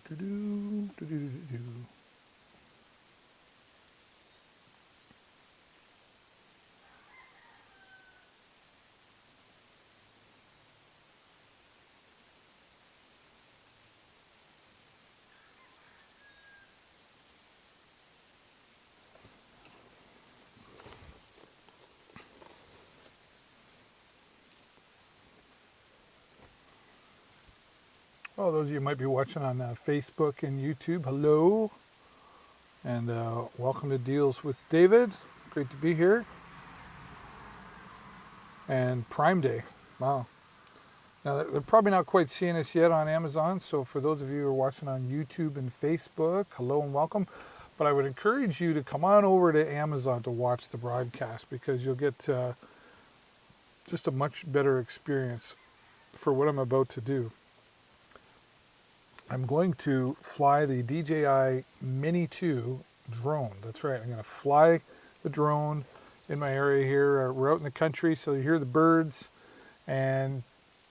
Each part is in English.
Do-do, do-do-do-do. Well, those of you who might be watching on Facebook and YouTube, hello, and welcome to Deals with David. Great to be here. And Prime Day, wow. Now, they're probably not quite seeing us yet on Amazon, so for those of you who are watching on YouTube and Facebook, hello and welcome. But I would encourage you to come on over to Amazon to watch the broadcast because you'll get just a much better experience for what I'm about to do. I'm going to fly the DJI Mini 2 drone. That's right, I'm going to fly the drone in my area here. We're out in the country, so you hear the birds, and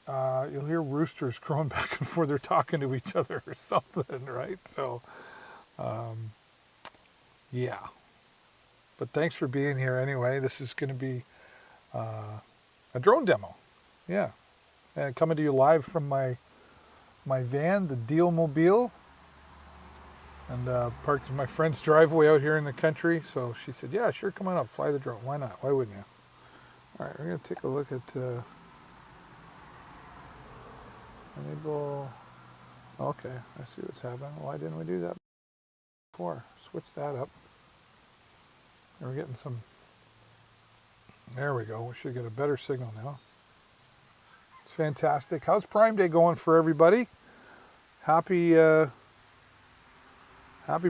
you'll hear roosters crowing back and forth. They're talking to each other or something, right? So, yeah. But thanks for being here anyway. This is going to be a drone demo. Yeah. And coming to you live from my van, the Deal Mobile, and parked in my friend's driveway out here in the country. So she said, yeah, sure, come on up, fly the drone. Why not? Why wouldn't you? All right, we're going to take a look at enable. Okay, I see what's happening. Why didn't we do that before? Switch that up. And we're getting some, there we go. We should get a better signal now. It's fantastic. How's Prime Day going for everybody? Happy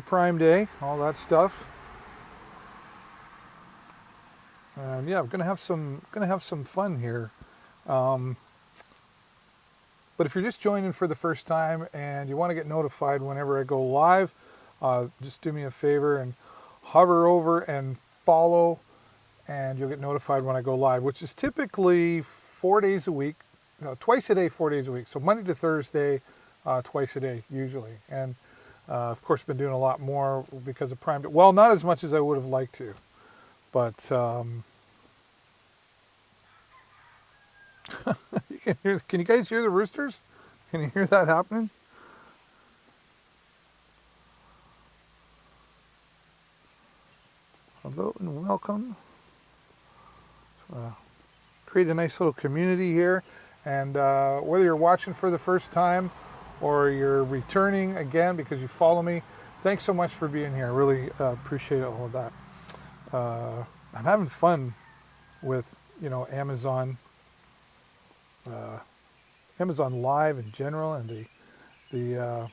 Prime Day, all that stuff. And yeah, I'm gonna have some fun here. But if you're just joining for the first time and you want to get notified whenever I go live, just do me a favor and hover over and follow, and you'll get notified when I go live, which is typically 4 days a week, twice a day, 4 days a week. So Monday to Thursday, twice a day usually. And of course, been doing a lot more because of Prime Day. Well, not as much as I would have liked to, but can you guys hear the roosters? Can you hear that happening? Hello and welcome. Create a nice little community here, and whether you're watching for the first time or you're returning again because you follow me, thanks so much for being here. I really appreciate all of that. I'm having fun with Amazon Live in general, and the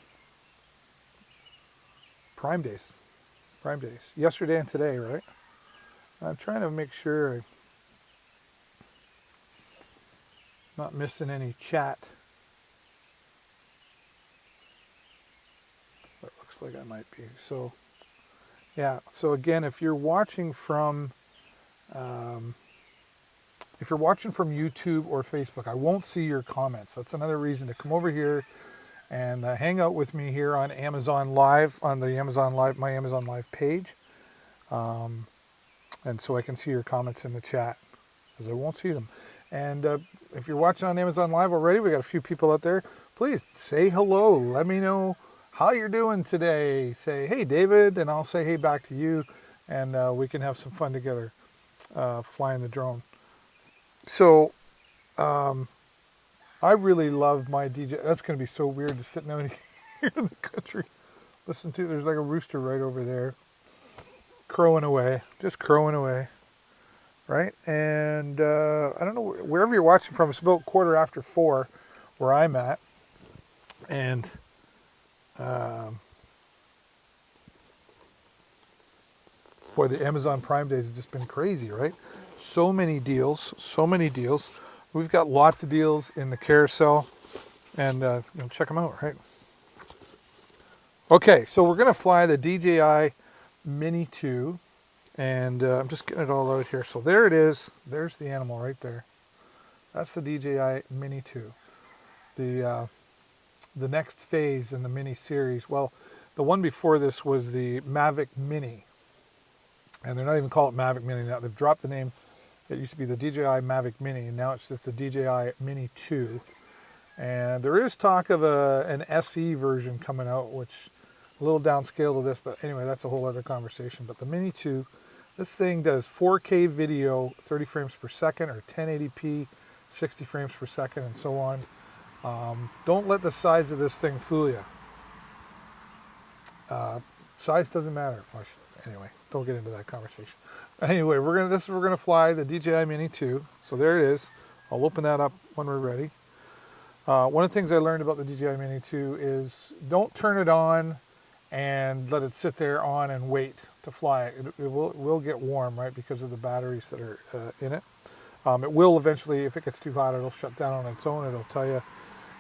Prime Days. Yesterday and today, right? I'm trying to make sure I'm not missing any chat. It looks like I might be. So, yeah. So again, if you're watching from YouTube or Facebook, I won't see your comments. That's another reason to come over here and hang out with me here on Amazon Live, on the Amazon Live, my Amazon Live page. And so I can see your comments in the chat, because I won't see them. And if you're watching on Amazon Live already, we got a few people out there. Please say hello. Let me know how you're doing today. Say, hey, David, and I'll say hey back to you, and we can have some fun together flying the drone. So I really love my DJ. That's going to be so weird to sitting out here in the country. Listen to, there's like a rooster right over there, crowing away, just crowing away, right? And I don't know, wherever you're watching from, it's about 4:15 where I'm at. And boy, the Amazon Prime Days has just been crazy, right? So many deals, so many deals. We've got lots of deals in the carousel, and check them out, right? Okay, so we're going to fly the DJI Mini 2, and I'm just getting it all out here. So there it is. There's the animal right there. That's the DJI Mini 2. The the next phase in the Mini series. Well, the one before this was the Mavic Mini, and they're not even calling it Mavic Mini now. They've dropped the name. It used to be the DJI Mavic Mini, and now it's just the DJI Mini 2. And there is talk of an SE version coming out, which a little downscale to this, but anyway, that's a whole other conversation. But the Mini 2, this thing does 4K video, 30 frames per second, or 1080p, 60 frames per second, and so on. Don't let the size of this thing fool you. Size doesn't matter. Anyway, don't get into that conversation. Anyway, we're gonna fly the DJI Mini 2. So there it is. I'll open that up when we're ready. One of the things I learned about the DJI Mini 2 is don't turn it on and let it sit there on and wait to fly. It will get warm, right, because of the batteries that are in it. It will eventually, if it gets too hot, it'll shut down on its own. It'll tell you,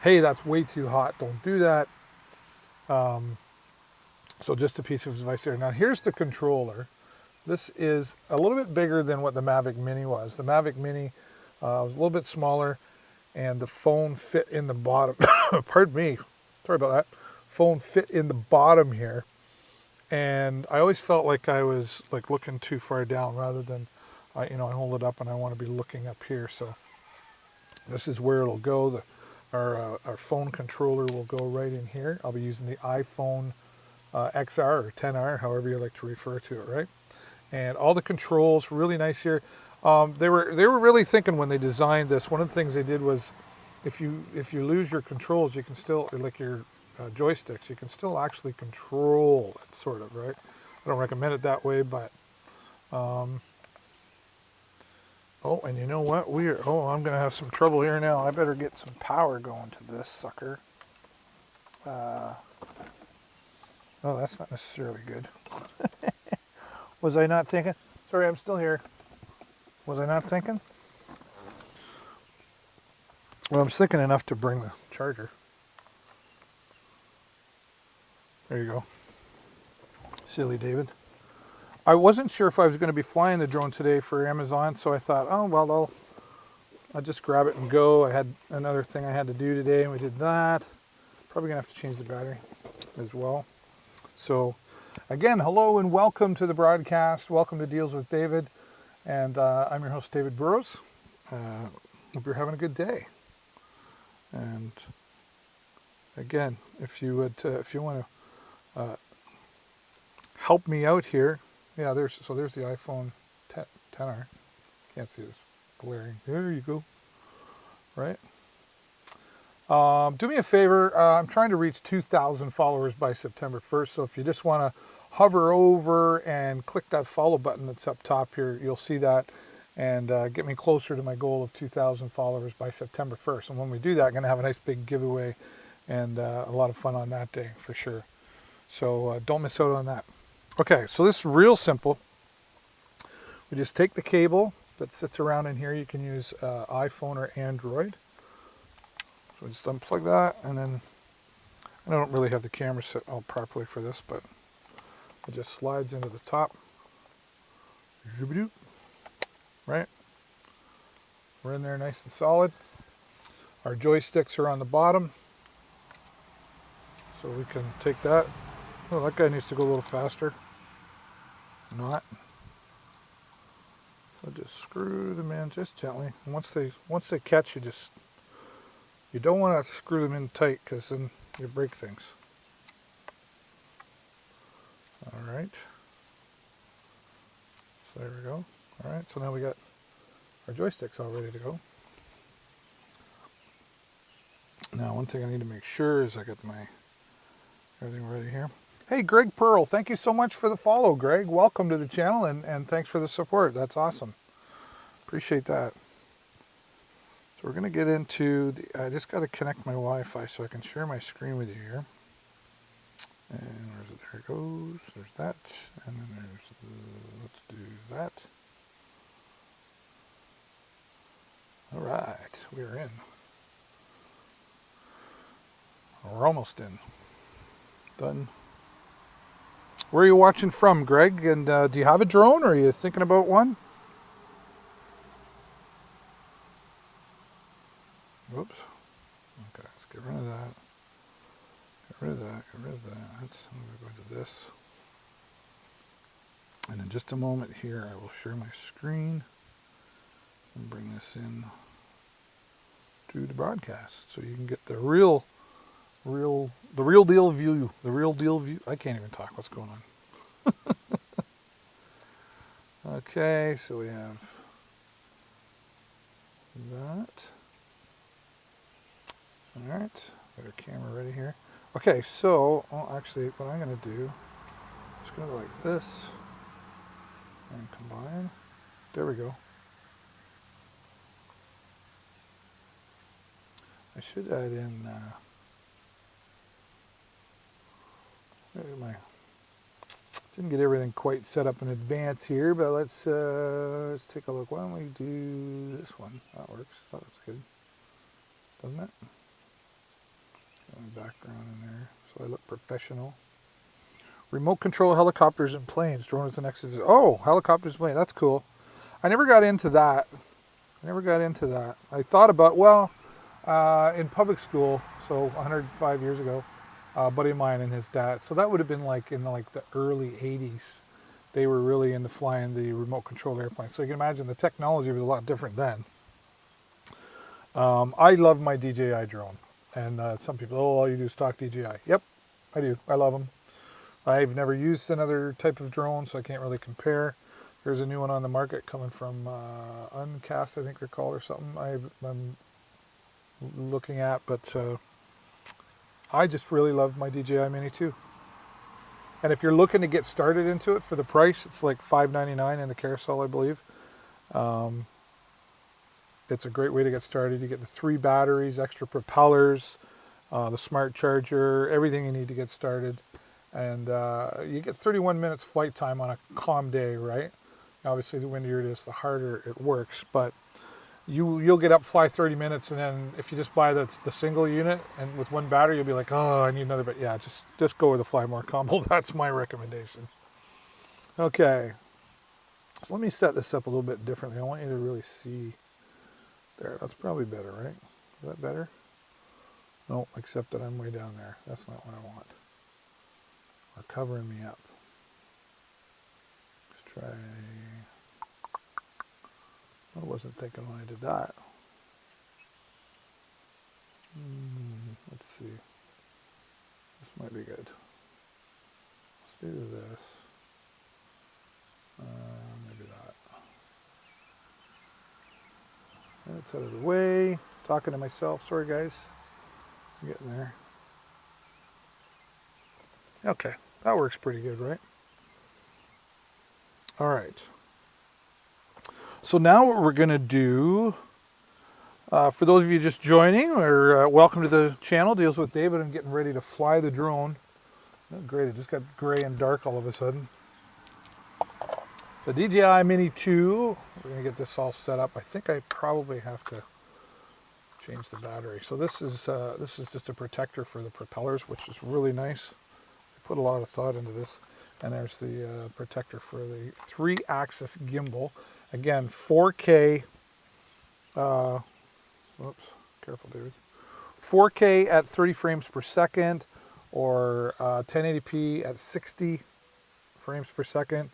hey, that's way too hot. Don't do that. So just a piece of advice there. Now here's the controller. This is a little bit bigger than what the Mavic Mini was. The Mavic Mini was a little bit smaller, and the phone fit in the bottom. Pardon me. Sorry about that. Phone fit in the bottom here. And I always felt like I was like looking too far down rather than, I hold it up and I want to be looking up here. So this is where it'll go. Our phone controller will go right in here. I'll be using the iPhone XR or 10R, however you like to refer to it, right? And all the controls, really nice here. They were really thinking when they designed this. One of the things they did was, if you lose your controls, you can still, like your joysticks, you can still actually control it, sort of, right? I don't recommend it that way, but oh, and you know what? I'm gonna have some trouble here now. I better get some power going to this sucker. Oh, that's not necessarily good. Was I not thinking? Sorry, I'm still here. Was I not thinking? Well, I'm thinking enough to bring the charger. There you go. Silly David. I wasn't sure if I was going to be flying the drone today for Amazon, so I thought, oh, well, I'll just grab it and go. I had another thing I had to do today, and we did that. Probably going to have to change the battery as well. So, again, hello and welcome to the broadcast. Welcome to Deals with David. And I'm your host, David Burrows. Hope you're having a good day. And again, if you want to help me out here, yeah, there's the iPhone 10R. Can't see this glaring. There you go. Right. Do me a favor. I'm trying to reach 2,000 followers by September 1st. So if you just want to hover over and click that follow button that's up top here, you'll see that, and get me closer to my goal of 2,000 followers by September 1st. And when we do that, I'm going to have a nice big giveaway and a lot of fun on that day for sure. So don't miss out on that. Okay, so this is real simple. We just take the cable that sits around in here. You can use iPhone or Android. So just unplug that, and then I don't really have the camera set all properly for this, but it just slides into the top. Right? We're in there nice and solid. Our joysticks are on the bottom, so we can take that. Oh, that guy needs to go a little faster. Not. So just screw them in just gently. Once they catch, you don't want to screw them in tight, because then you break things. All right. So there we go. All right. So now we got our joysticks all ready to go. Now, one thing I need to make sure is I got everything ready here. Hey, Greg Pearl, thank you so much for the follow, Greg. Welcome to the channel, and thanks for the support. That's awesome. Appreciate that. So we're going to get into I just got to connect my Wi-Fi so I can share my screen with you here. And there it goes. There's that. And then let's do that. All right, we're in. We're almost in. Done. Where are you watching from, Greg? And do you have a drone, or are you thinking about one? Whoops. Okay, let's get rid of that. Get rid of that, get rid of that. I'm going to go into this. And in just a moment here, I will share my screen and bring this in to the broadcast so you can get the real deal view. The real deal view. I can't even talk. What's going on? Okay, so we have that. All right, got our camera ready here. Okay, so actually, what I'm going to do is going to go like this and combine. There we go. I should add in didn't get everything quite set up in advance here, but let's take a look. Why don't we do this one? That works. That looks good, doesn't it? Got my background in there, so I look professional. Remote control helicopters and planes. Drone is the next. Oh, helicopters and planes. That's cool. I never got into that. I thought about, well, in public school, so 105 years ago, a buddy of mine and his dad. So that would have been like in like the early 80s. They were really into flying the remote controlled airplanes. So you can imagine the technology was a lot different then. I love my DJI drone. And some people, oh, all you do is talk DJI. Yep, I do. I love them. I've never used another type of drone, so I can't really compare. There's a new one on the market coming from Uncast, I think they're called, or something. I'm looking at, but I just really love my DJI Mini 2. And if you're looking to get started into it for the price, it's like $5.99 in the carousel, I believe. It's a great way to get started. You get the 3 batteries, extra propellers, the smart charger, everything you need to get started. And you get 31 minutes flight time on a calm day, right? Obviously, the windier it is, the harder it works. But you'll get up, fly 30 minutes, and then if you just buy the single unit and with 1 battery, you'll be like, oh, I need another. But yeah, just go with the Fly More combo. That's my recommendation. Okay, so let me set this up a little bit differently. I want you to really see. There, that's probably better, right? Is that better? No, except that I'm way down there. That's not what I want. Or covering me up. Let's try. I wasn't thinking when I did that. Let's see. This might be good. Let's do this. Maybe that. That's out of the way. Talking to myself. Sorry, guys. I'm getting there. Okay, that works pretty good, right? All right. So now what we're going to do, for those of you just joining, or welcome to the channel, Deals with David. I'm getting ready to fly the drone. Oh, great, it just got gray and dark all of a sudden. The DJI Mini 2, we're going to get this all set up. I think I probably have to change the battery. So this is just a protector for the propellers, which is really nice. I put a lot of thought into this. And there's the protector for the 3-axis gimbal. Again, 4K, whoops, careful, David. 4K at 30 frames per second, or 1080p at 60 frames per second.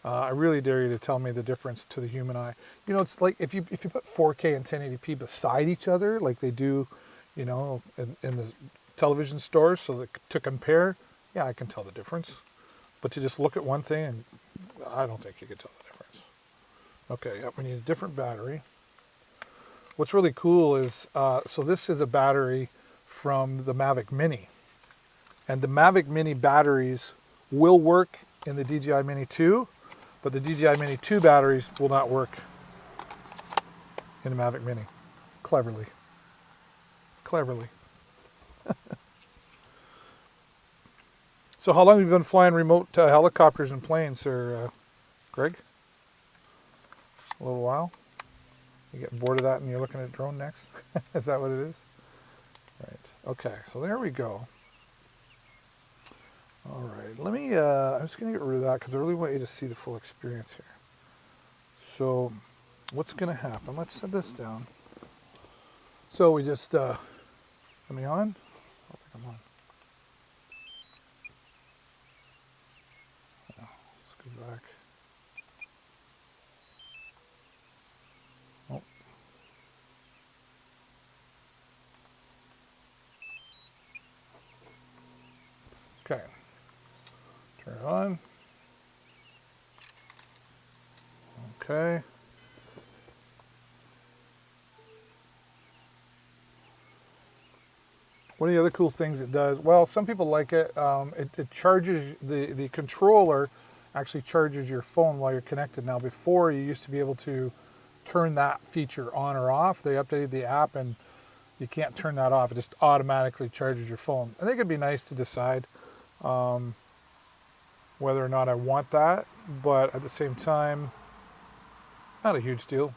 I really dare you to tell me the difference to the human eye. You know, it's like if you put 4K and 1080p beside each other, like they do, you know, in the television stores, so that to compare, yeah, I can tell the difference. But to just look at one thing, and I don't think you could tell the difference. Okay, yep, we need a different battery. What's really cool is, so this is a battery from the Mavic Mini. And the Mavic Mini batteries will work in the DJI Mini 2, but the DJI Mini 2 batteries will not work in the Mavic Mini. Cleverly. So how long have you been flying remote helicopters and planes, sir, Greg? A little while? You getting bored of that and you're looking at drone next? Is that what it is? Right. Okay, so there we go. All right, let me, I'm just going to get rid of that because I really want you to see the full experience here. So what's going to happen? Let's set this down. So we just, am I on? I don't think I'm on. back. Oh. Okay. Turn it on. Okay. One of the other cool things it does, well, some people like it. It charges, the controller actually charges your phone while you're connected. Now, before you used to be able to turn that feature on or off. They updated the app and you can't turn that off. It just automatically charges your phone. I think it'd be nice to decide whether or not I want that, but at the same time, not a huge deal.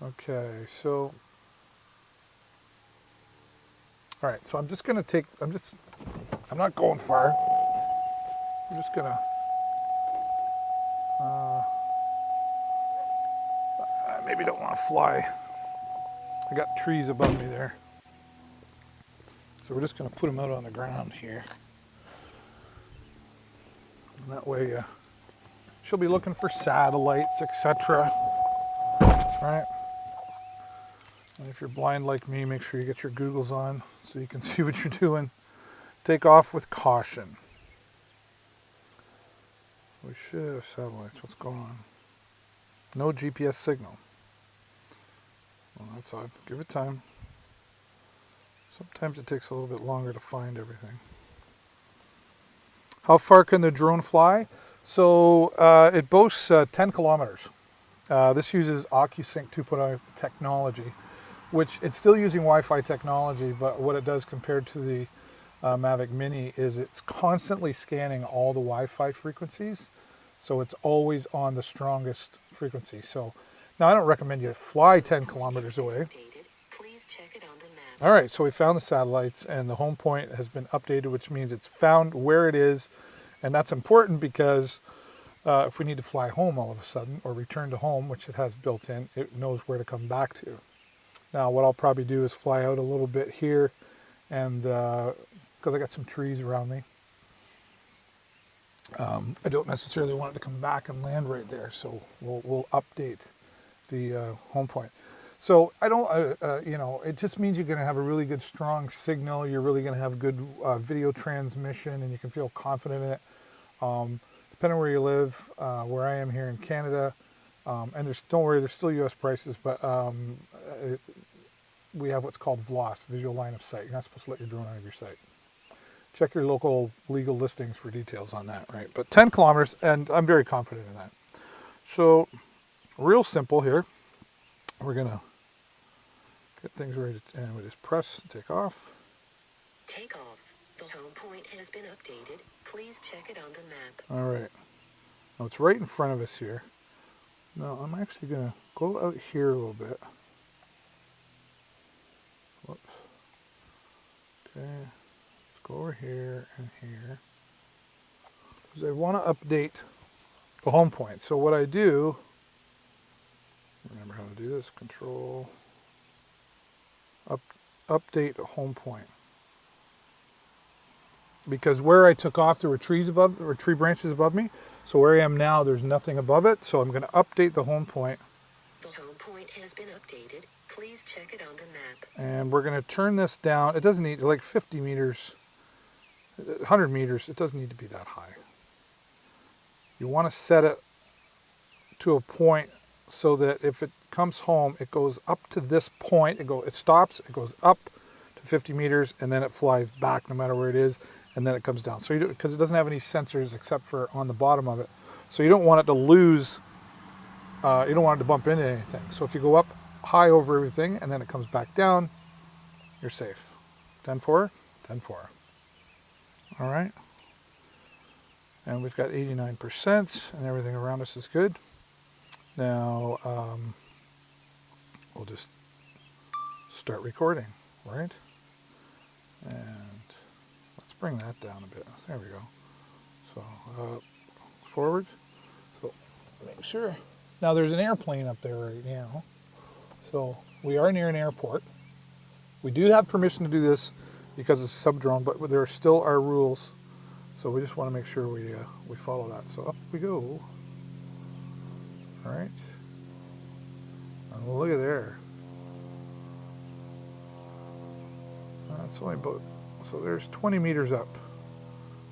Okay, so, all right, so I'm just gonna take, I'm not going far. I'm just gonna, I maybe don't want to fly. I got trees above me there. So we're just gonna put them out on the ground here. And that way, she'll be looking for satellites, etc. Right? And if you're blind like me, make sure you get your googles on so you can see what you're doing. Take off with caution. We should have satellites. What's going on? No GPS signal. Well, that's odd. Give it time. Sometimes it takes a little bit longer to find everything. How far can the drone fly? So it boasts 10 kilometers. This uses OcuSync 2.0 technology, which it's still using Wi-Fi technology, but what it does compared to the Mavic Mini is it's constantly scanning all the Wi-Fi frequencies. So it's always on the strongest frequency. So now I don't recommend you fly 10 kilometers away. Please check it on the map. All right, so we found the satellites and the home point has been updated, which means it's found where it is. And that's important because if we need to fly home all of a sudden or return to home, which it has built in, it knows where to come back to. Now, what I'll probably do is fly out a little bit here and because I got some trees around me. I don't necessarily want it to come back and land right there, so we'll update the home point. So I don't, it just means you're going to have a really good, strong signal. You're really going to have good video transmission, and you can feel confident in it. Depending on where you live, where I am here in Canada, and don't worry, there's still U.S. prices, but we have what's called VLOS, visual line of sight. You're not supposed to let your drone out of your sight. Check your local legal listings for details on that, right? But 10 kilometers, and I'm very confident in that. So, real simple here. We're gonna get things ready, and we just press, take off. Take off. The home point has been updated. Please check it on the map. All right. Now it's right in front of us here. Now I'm actually gonna go out here a little bit. Whoops. Okay. Go over here and here, because I want to update the home point. So what I do, remember how to do this, control, update the home point. Because where I took off, there were trees above, there were tree branches above me. So where I am now, there's nothing above it. So I'm going to update the home point. The home point has been updated. Please check it on the map. And we're going to turn this down. It doesn't need, like 50 meters. 100 meters, it doesn't need to be that high. You want to set it to a point so that if it comes home, it goes up to this point, it stops, it goes up to 50 meters, and then it flies back no matter where it is, and then it comes down. So because it doesn't have any sensors except for on the bottom of it. So you don't want it to lose, you don't want it to bump into anything. So if you go up high over everything, and then it comes back down, you're safe. 10-4, 10-4. All right, and we've got 89%, and everything around us is good. Now, we'll just start recording, right? And let's bring that down a bit. There we go. So, forward. So, make sure. Now, there's an airplane up there right now. So, we are near an airport. We do have permission to do this because it's sub-drone, but there still are rules. So we just want to make sure we follow that. So up we go. All right. And look at there. That's only about, so there's 20 meters up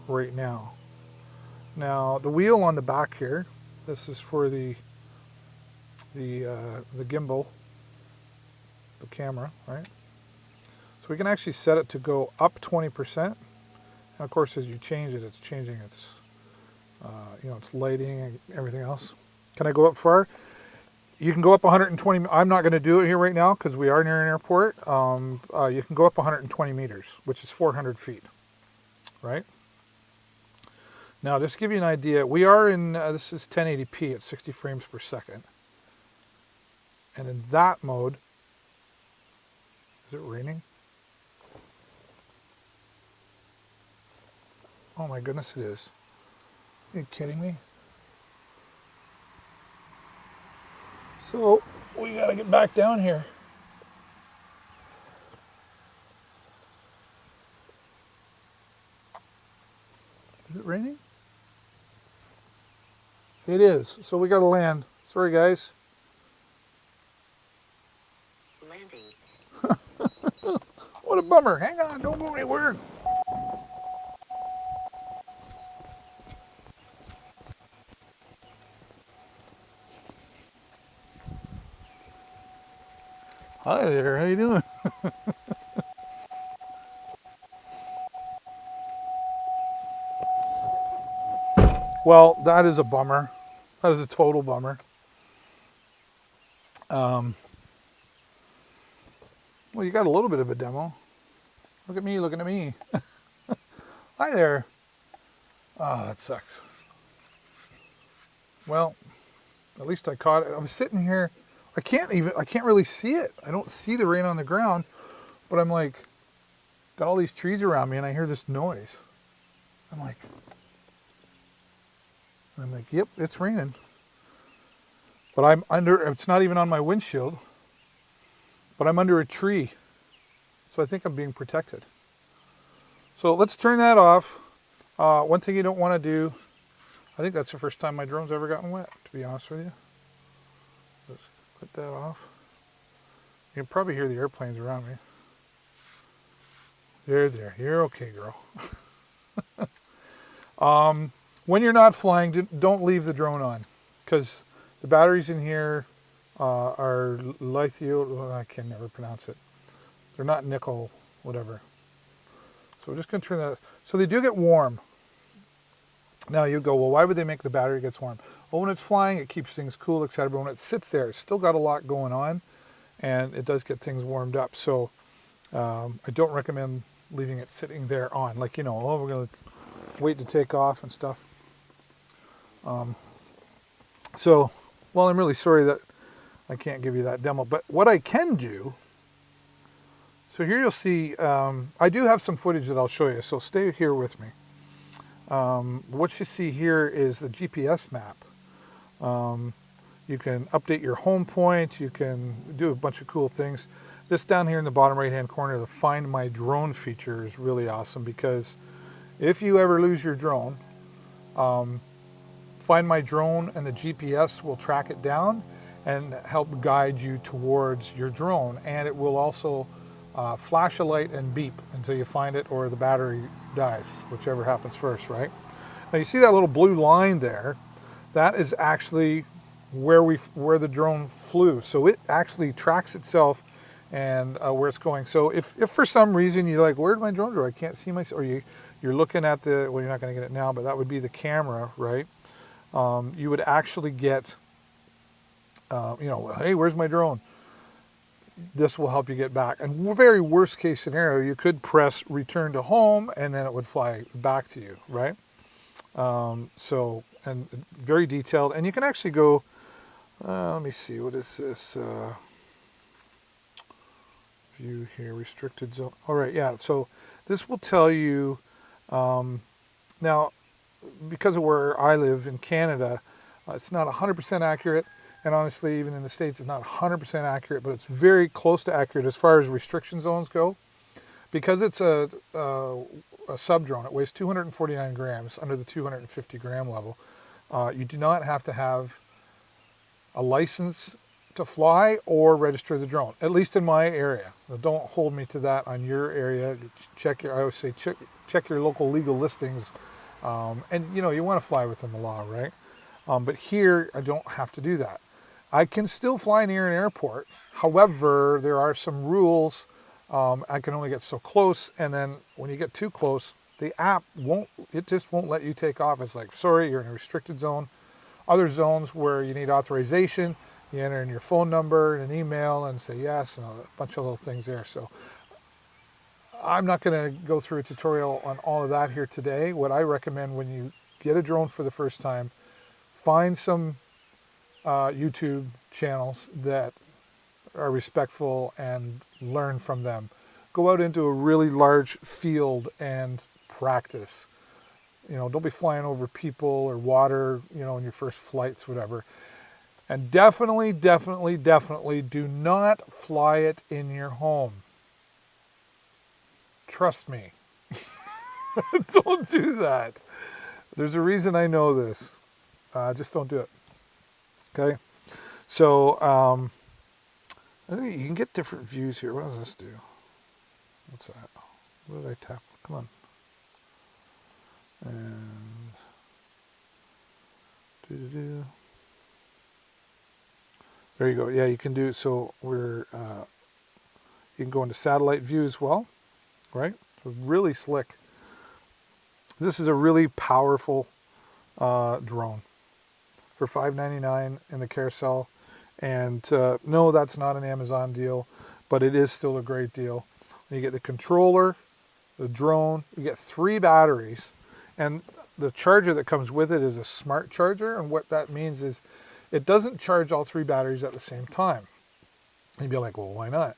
right now. Now the wheel on the back here, this is for the gimbal, the camera, right? So we can actually set it to go up 20%. And of course, as you change it, it's changing its, its lighting and everything else. Can I go up far? You can go up 120. I'm not going to do it here right now because we are near an airport. You can go up 120 meters, which is 400 feet, right? Now, just to give you an idea, we are in, this is 1080p at 60 frames per second. And in that mode, is it raining? Oh my goodness, it is. Are you kidding me? So, we gotta get back down here. Is it raining? It is, so we gotta land. Sorry guys. Landing. What a bummer. Hang on, don't go anywhere. Hi there, how you doing? Well, that is a bummer. That is a total bummer. Well, you got a little bit of a demo. Look at me looking at me. Hi there. Oh, that sucks. Well, at least I caught it. I'm sitting here. I can't really see it. I don't see the rain on the ground, but I'm like, got all these trees around me and I hear this noise. I'm like, yep, it's raining. But I'm under, it's not even on my windshield, but I'm under a tree. So I think I'm being protected. So let's turn that off. One thing you don't want to do, I think that's the first time my drone's ever gotten wet, to be honest with you. Let's put that off. You can probably hear the airplanes around me. There, you're okay, girl. When you're not flying, don't leave the drone on, because the batteries in here are lithium, I can never pronounce it. They're not nickel, whatever. So we're just going to turn that. So they do get warm. Now you go, well, why would they make the battery gets warm? Well, when it's flying, it keeps things cool, etc. But when it sits there, it's still got a lot going on, and it does get things warmed up. So I don't recommend leaving it sitting there on. Like, we're going to wait to take off and stuff. So, well, I'm really sorry that I can't give you that demo. But what I can do, so here you'll see, I do have some footage that I'll show you. So stay here with me. What you see here is the GPS map. You can update your home point. You can do a bunch of cool things. This down here in the bottom right hand corner, the Find My Drone feature is really awesome, because if you ever lose your drone, Find My Drone and the GPS will track it down and help guide you towards your drone. And it will also flash a light and beep until you find it or the battery dies, whichever happens first, right? Now you see that little blue line there? That is actually where the drone flew. So it actually tracks itself and where it's going. So if for some reason you're like, where'd my drone go? I can't see myself, or you're looking at well, you're not going to get it now, but that would be the camera, right? You would actually get, hey, where's my drone? This will help you get back. And very worst case scenario, you could press return to home and then it would fly back to you, right? So, and very detailed. And you can actually go, let me see, what is this? View here, restricted zone. All right, yeah, so this will tell you, now, because of where I live in Canada, it's not 100% accurate. And honestly, even in the States, it's not 100% accurate, but it's very close to accurate as far as restriction zones go. Because it's a sub drone. It weighs 249 grams, under the 250 gram level. You do not have to have a license to fly or register the drone, at least in my area. Now, don't hold me to that on your area. I always say check your local legal listings. And you know, you want to fly within the law, right? But here, I don't have to do that. I can still fly near an airport. However, there are some rules. I can only get so close, and then when you get too close, the app just won't let you take off. It's like, sorry, you're in a restricted zone. Other zones where you need authorization, you enter in your phone number and an email and say yes, and a bunch of little things there. So I'm not going to go through a tutorial on all of that here today. What I recommend when you get a drone for the first time, find some YouTube channels that are respectful and learn from them. Go out into a really large field and practice. You know, don't be flying over people or water, you know, in your first flights, whatever. And definitely, definitely, definitely do not fly it in your home. Trust me. Don't do that. There's a reason I know this. Just don't do it. Okay? So, I think you can get different views here. What does this do? What's that? What did I tap? Come on. And there you go. Yeah, you can do so. You can go into satellite view as well, right? So really slick. This is a really powerful drone for $5.99 in the carousel. And no, that's not an Amazon deal, but it is still a great deal. You get the controller, the drone, you get 3 batteries, and the charger that comes with it is a smart charger. And what that means is it doesn't charge all 3 batteries at the same time. And you'd be like, well, why not?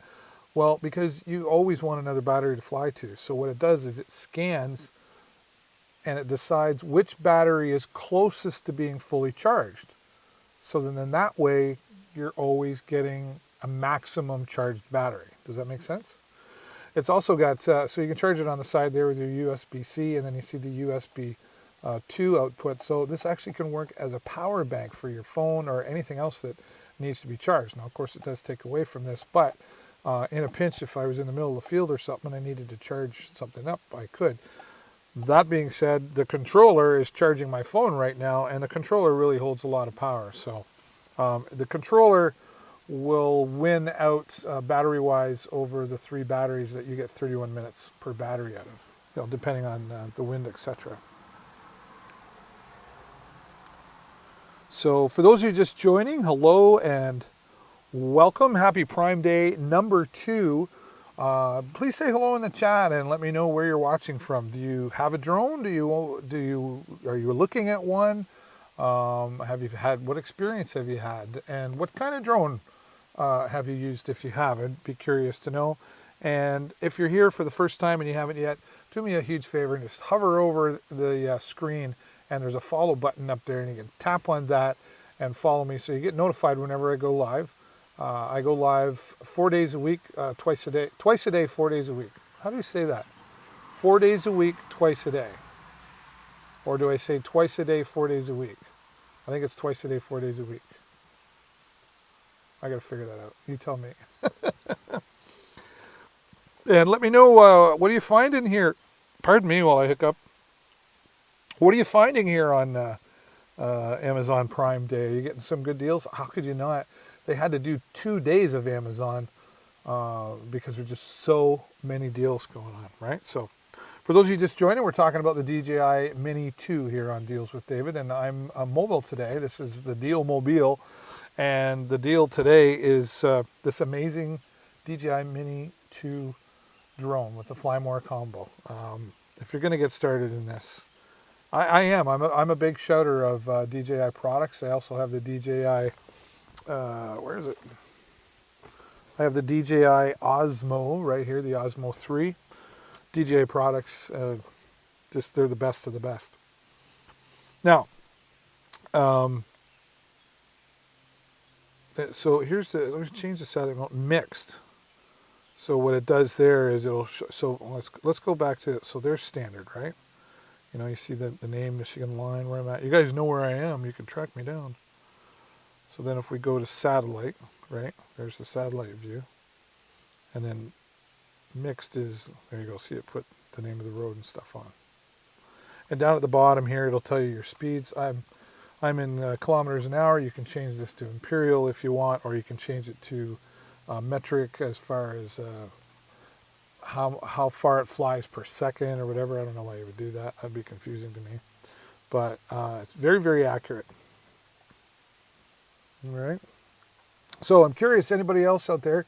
Well, because you always want another battery to fly to. So what it does is it scans and it decides which battery is closest to being fully charged. So then that way, you're always getting a maximum charged battery. Does that make sense? It's also got, so you can charge it on the side there with your USB-C, and then you see the USB 2 output. So this actually can work as a power bank for your phone or anything else that needs to be charged. Now, of course, it does take away from this, but in a pinch, if I was in the middle of the field or something and I needed to charge something up, I could. That being said, the controller is charging my phone right now, and the controller really holds a lot of power. So the controller will win out battery-wise over the 3 batteries that you get 31 minutes per battery out of, you know, depending on the wind, etc. So for those of you just joining, hello and welcome. Happy Prime Day number 2. Please say hello in the chat and let me know where you're watching from. Do you have a drone? Are you looking at one? What experience have you had? And what kind of drone have you used if you haven't? Be curious to know. And if you're here for the first time and you haven't yet, do me a huge favor and just hover over the screen, and there's a follow button up there, and you can tap on that and follow me so you get notified whenever I go live. I go live 4 days a week, twice a day, 4 days a week. How do you say that? 4 days a week, twice a day. Or do I say twice a day, 4 days a week? I think it's twice a day, 4 days a week. I got to figure that out. You tell me. And let me know, what are you finding here? Pardon me while I hiccup. What are you finding here on Amazon Prime Day? Are you getting some good deals? How could you not? They had to do 2 days of Amazon because there's just so many deals going on, right? So for those of you just joining, we're talking about the DJI Mini 2 here on Deals with David, and I'm mobile today. This is the Deal Mobile, and the deal today is this amazing DJI Mini 2 drone with the Fly More combo. If you're going to get started in this, I'm a big shouter of DJI products. I also have the DJI, where is it? I have the DJI Osmo right here, the Osmo 3. DJI products, they're the best of the best. Now, so let me change the setting, mixed. So what it does there is it'll so let's go back to, so there's standard, right? You know, you see the name Michigan line where I'm at. You guys know where I am. You can track me down. So then if we go to satellite, right? There's the satellite view. And then mixed is, there you go. See it put the name of the road and stuff on. And down at the bottom here, it'll tell you your speeds. I'm in kilometers an hour. You can change this to imperial if you want, or you can change it to metric as far as how far it flies per second or whatever. I don't know why you would do that. That'd be confusing to me. But it's very, very accurate. All right. So I'm curious, anybody else out there,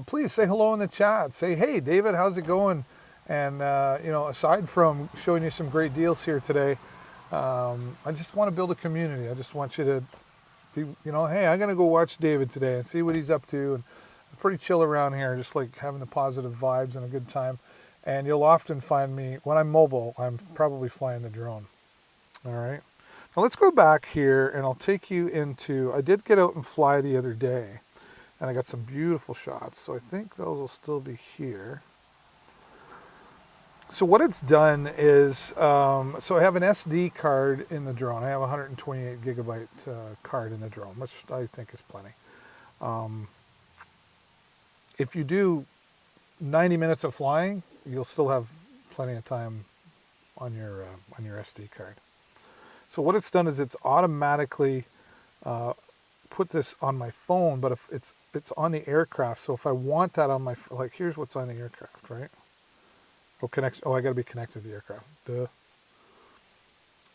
please say hello in the chat. Say, hey, David, how's it going? And, you know, aside from showing you some great deals here today, I just want to build a community. I just want you to be, you know, hey, I'm going to go watch David today and see what he's up to. And I'm pretty chill around here, just like having the positive vibes and a good time. And you'll often find me, when I'm mobile, I'm probably flying the drone. All right. Now let's go back here and I'll take you into, I did get out and fly the other day and I got some beautiful shots. So I think those will still be here. So what it's done is, so I have an SD card in the drone. I have a 128 gigabyte card in the drone, which I think is plenty. If you do 90 minutes of flying, you'll still have plenty of time on your SD card. So what it's done is it's automatically put this on my phone, but if it's on the aircraft. So if I want that on my, like here's what's on the aircraft, right? Oh, I got to be connected to the aircraft. Duh.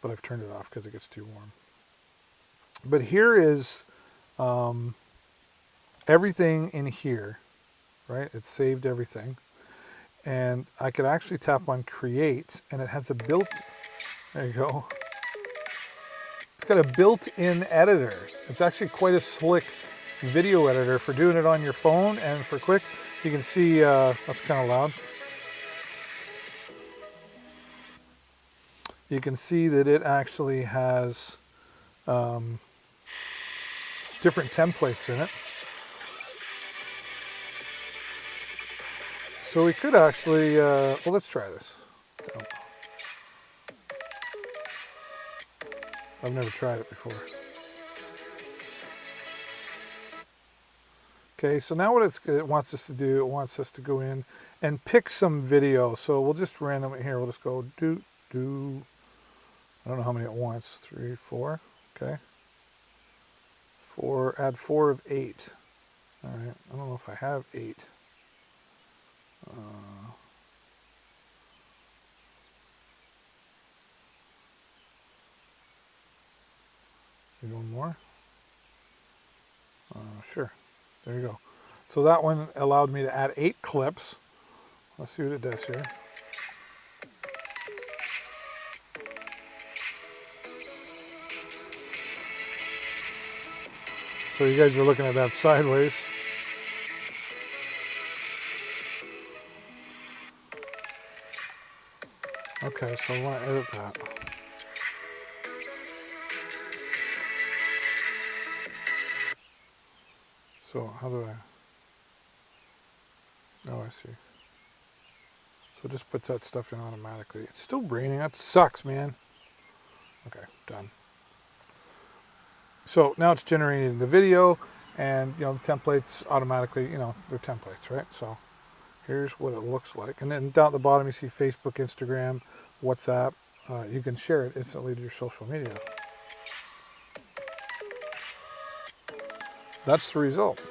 But I've turned it off because it gets too warm. But here is everything in here, right? It's saved everything. And I could actually tap on create and it has a there you go. It's got a built-in editor. It's actually quite a slick video editor for doing it on your phone and for quick. You can see, that's kind of loud. You can see that it actually has different templates in it. So we could actually, well, let's try this. I've never tried it before. Okay, so now what it wants us to do, it wants us to go in and pick some video. So we'll just randomly here, we'll just go do. I don't know how many at once. 3, 4. Okay. 4. Add 4 of 8. All right. I don't know if I have 8. Maybe one more. Sure. There you go. So that one allowed me to add 8 clips. Let's see what it does here. So you guys are looking at that sideways. Okay, so I want to edit that. So how do I? Oh, I see. So it just puts that stuff in automatically. It's still braining. That sucks, man. Okay, done. So now it's generating the video, and you know the templates automatically. You know they're templates, right? So here's what it looks like, and then down at the bottom you see Facebook, Instagram, WhatsApp. You can share it instantly to your social media. That's the result.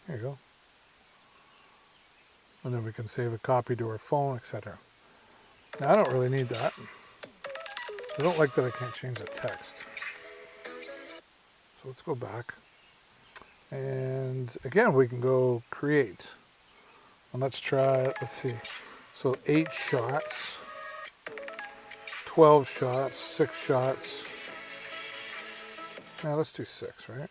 There you go. And then we can save a copy to our phone, etc. Now I don't really need that. I don't like that I can't change the text. So let's go back. And again, we can go create. And let's try, let's see. So 8 shots, 12 shots, 6 shots. Now let's do 6, right?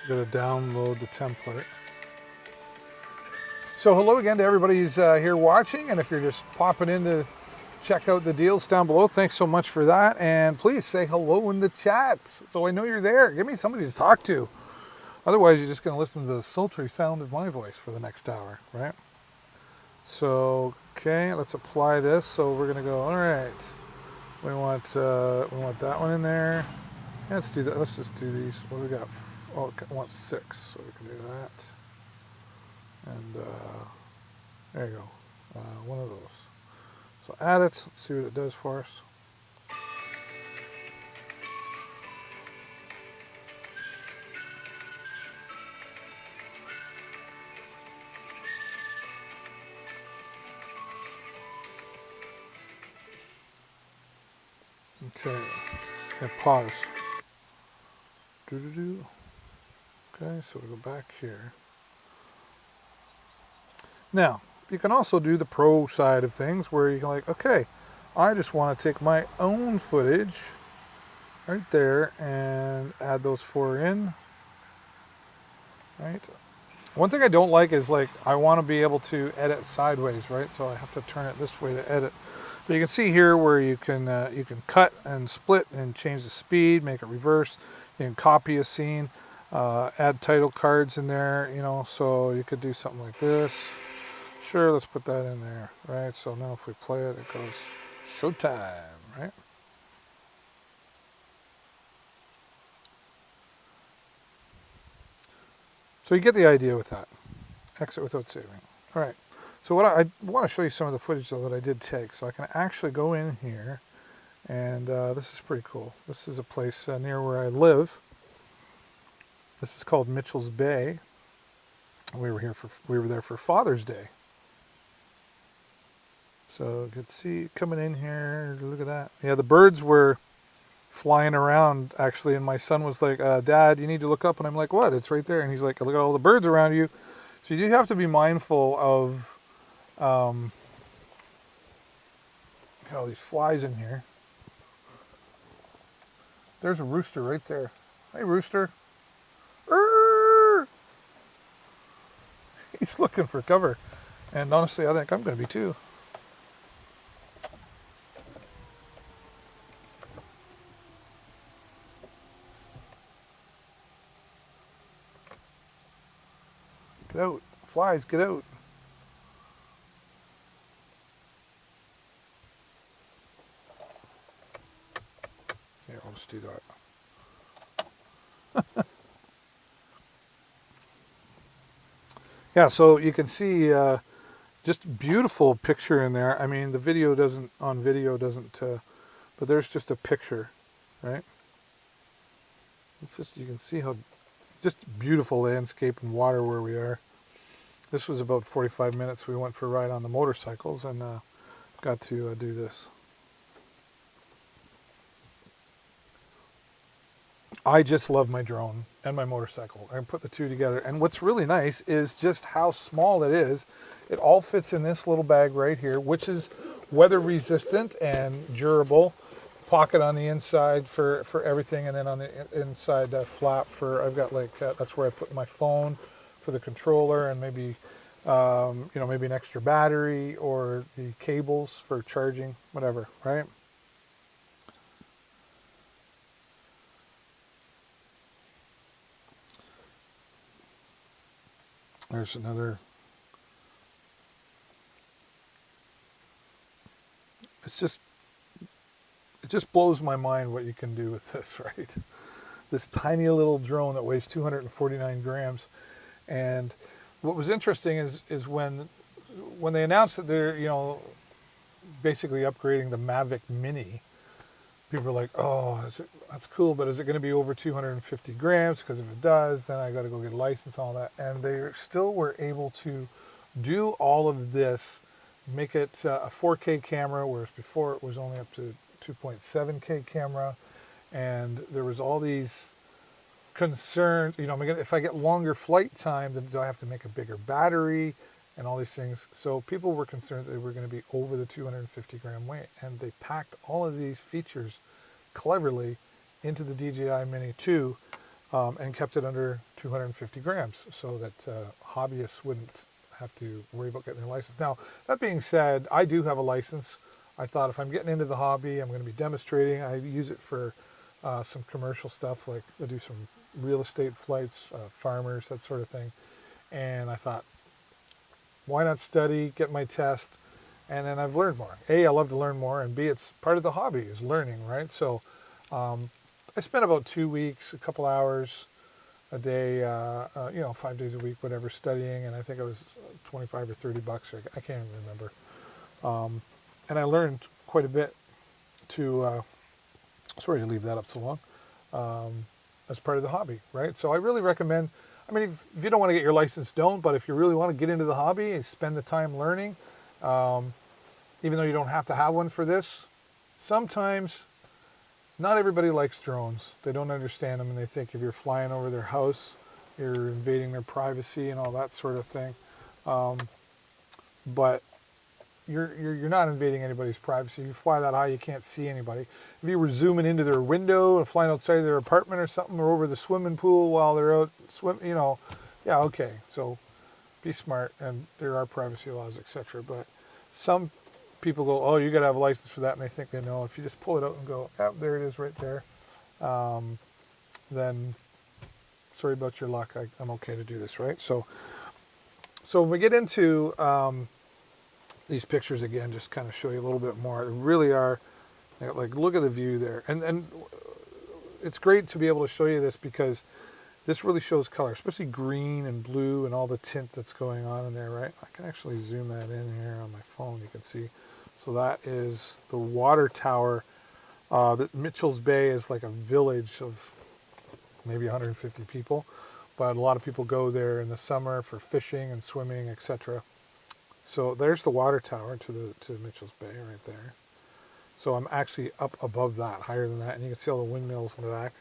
Gotta download the template. So hello again to everybody who's here watching, and if you're just popping in to check out the deals down below, thanks so much for that. And please say hello in the chat so I know you're there. Give me somebody to talk to. Otherwise, you're just going to listen to the sultry sound of my voice for the next hour, right? So, okay, let's apply this. So we're going to go, all right, we want that one in there. Yeah, let's do that. Let's just do these. What do we got? Oh, okay, I want 6, so we can do that. And there you go, one of those. So add it, let's see what it does for us. Okay, and pause. Do. Okay, so we go back here. Now, you can also do the pro side of things where you can like, okay, I just want to take my own footage right there and add those 4 in, right? One thing I don't like is like, I want to be able to edit sideways, right? So I have to turn it this way to edit. But you can see here where you can cut and split and change the speed, make it reverse. You can copy a scene, add title cards in there, you know, so you could do something like this. Sure, let's put that in there, right? So now if we play it, it goes showtime, right? So you get the idea with that. Exit without saving. All right. So what I want to show you some of the footage though that I did take. So I can actually go in here, and this is pretty cool. This is a place near where I live. This is called Mitchell's Bay. We were there for Father's Day. So you could see coming in here, look at that. Yeah, the birds were flying around actually, and my son was like, Dad, you need to look up. And I'm like, what? It's right there. And he's like, look at all the birds around you. So you do have to be mindful of got all these flies in here. There's a rooster right there. Hey, rooster. Err! He's looking for cover. And honestly, I think I'm going to be too. Get out. Flies, get out. Yeah, I'll just do that. Yeah, so you can see just beautiful picture in there. I mean, the video doesn't, but there's just a picture, right? It's just, you can see how, just beautiful landscape and water where we are. This was about 45 minutes. We went for a ride on the motorcycles and got to do this. I just love my drone and my motorcycle. I can put the two together. And what's really nice is just how small it is. It all fits in this little bag right here, which is weather resistant and durable. Pocket on the inside for everything, and then on the inside flap for, I've got like, that's where I put my phone for the controller, and maybe, maybe an extra battery or the cables for charging, whatever, right? There's another. It just blows my mind what you can do with this, right? This tiny little drone that weighs 249 grams. And what was interesting is when they announced that they're, basically upgrading the Mavic Mini, people are like, oh, that's cool, but is it going to be over 250 grams? Because if it does, then I got to go get a license and all that. And they still were able to do all of this, make it a 4K camera, whereas before it was only up to 2.7K camera. And there was all these concerns, if I get longer flight time, then do I have to make a bigger battery and all these things? So people were concerned that they were going to be over the 250 gram weight, and they packed all of these features cleverly into the DJI Mini 2 and kept it under 250 grams so that hobbyists wouldn't have to worry about getting their license. Now, that being said, I do have a license. I thought if I'm getting into the hobby, I'm going to be demonstrating. I use it for some commercial stuff, like I do some real estate flights, farmers, that sort of thing. And I thought, why not study, get my test, and then I've learned more. A, I love to learn more, and B, it's part of the hobby is learning, right? So I spent about 2 weeks, a couple hours a day, 5 days a week, whatever, studying, and I think it was 25 or $30. I can't even remember. And I learned quite a bit to, sorry to leave that up so long, as part of the hobby, right? So I really recommend, I mean, if you don't want to get your license, don't, but if you really want to get into the hobby and spend the time learning, even though you don't have to have one for this, sometimes not everybody likes drones. They don't understand them, and they think if you're flying over their house, you're invading their privacy and all that sort of thing. But you're not invading anybody's privacy. If you fly that high, you can't see anybody. If you were zooming into their window and flying outside their apartment or something, or over the swimming pool while they're out yeah, okay. So be smart, and there are privacy laws, etc. But some people go, oh, you got to have a license for that, and they think they know. If you just pull it out and go, yeah, there it is right there, then sorry about your luck. I'm okay to do this, right? So when we get into these pictures again, just kind of show you a little bit more. They really are, like, look at the view there. And it's great to be able to show you this because this really shows color, especially green and blue and all the tint that's going on in there, right? I can actually zoom that in here on my phone, you can see. So that is the water tower. Mitchell's Bay is like a village of maybe 150 people, but a lot of people go there in the summer for fishing and swimming, etc. So there's the water tower to Mitchell's Bay right there. So I'm actually up above that, higher than that, and you can see all the windmills in the back.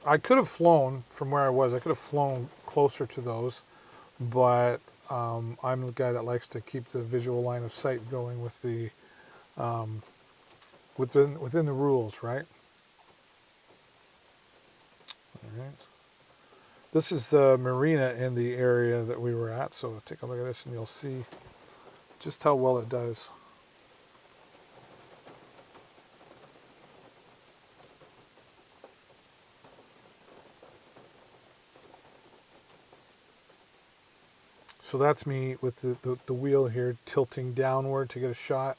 I could have flown from where I was. I could have flown closer to those, but I'm the guy that likes to keep the visual line of sight going with the within the rules, right? All right. This is the marina in the area that we were at. So take a look at this, and you'll see just how well it does. So that's me with the wheel here tilting downward to get a shot.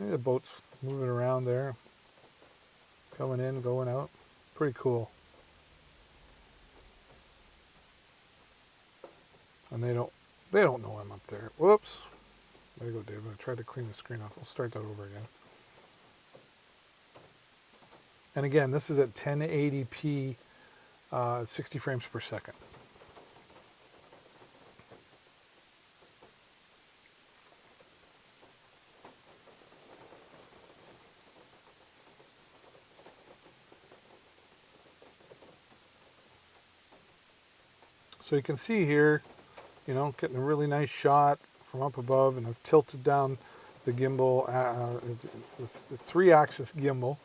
The boat's moving around there, coming in, going out. Pretty cool. And they don't know I'm up there. Whoops. There you go, Dave. I tried to clean the screen off. We'll start that over again. And again, this is at 1080p, 60 frames per second. So you can see here, getting a really nice shot from up above, and I've tilted down the gimbal. It's the 3-axis gimbal,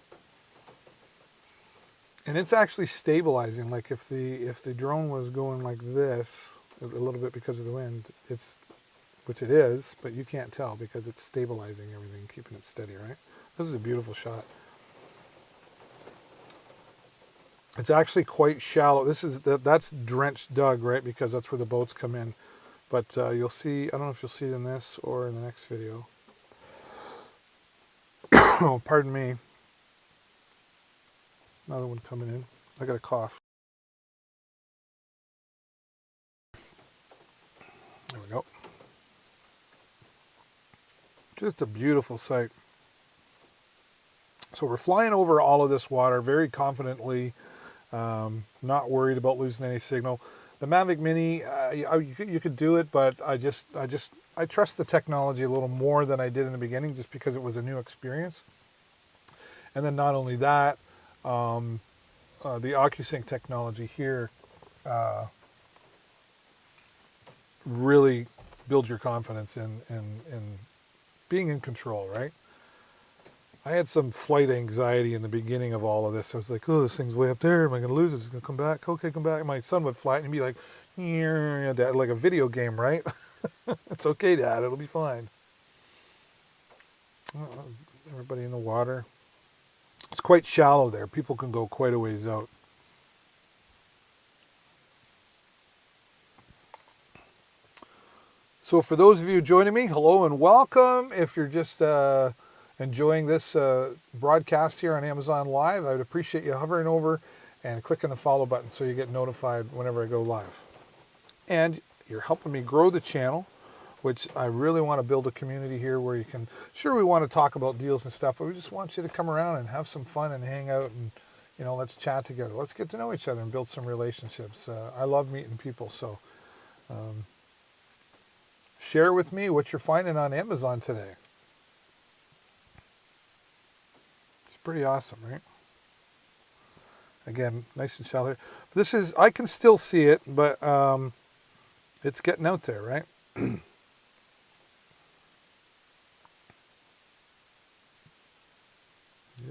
and it's actually stabilizing. Like if the drone was going like this a little bit because of the wind, which it is, but you can't tell because it's stabilizing everything, keeping it steady, right? This is a beautiful shot. It's actually quite shallow. That's drenched Doug, right? Because that's where the boats come in. But you'll see, I don't know if you'll see it in this or in the next video. Oh, pardon me. Another one coming in. I got a cough. There we go. Just a beautiful sight. So we're flying over all of this water very confidently. Not worried about losing any signal. The Mavic Mini, you could do it, but I trust the technology a little more than I did in the beginning, just because it was a new experience. And then not only that, the OcuSync technology here really builds your confidence in being in control, right? I had some flight anxiety in the beginning of all of this. I was like, oh, this thing's way up there. Am I going to lose it? Is it going to come back? Okay, come back. And my son would fly it and he'd be like, Yeah, Dad, like a video game, right? It's okay, Dad. It'll be fine. Everybody in the water. It's quite shallow there. People can go quite a ways out. So for those of you joining me, hello and welcome. If you're just enjoying this broadcast here on Amazon Live, I would appreciate you hovering over and clicking the follow button so you get notified whenever I go live. And you're helping me grow the channel, which I really want to build a community here where you can, sure, we want to talk about deals and stuff, but we just want you to come around and have some fun and hang out and, you know, let's chat together. Let's get to know each other and build some relationships. I love meeting people, so share with me what you're finding on Amazon today. It's pretty awesome, right? Again, nice and shallow. This is, I can still see it, but it's getting out there, right? It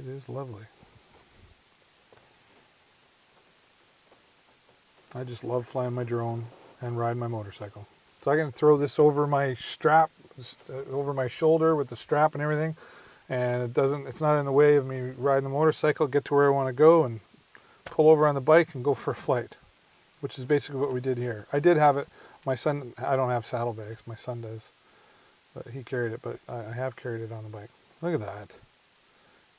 is lovely. I just love flying my drone and riding my motorcycle. So I can throw this over my strap, over my shoulder with the strap and everything, and it's not in the way of me riding the motorcycle, get to where I want to go, and pull over on the bike and go for a flight, which is basically what we did here. I did have it. My son, I don't have saddlebags. My son does, but he carried it. But I have carried it on the bike. Look at that.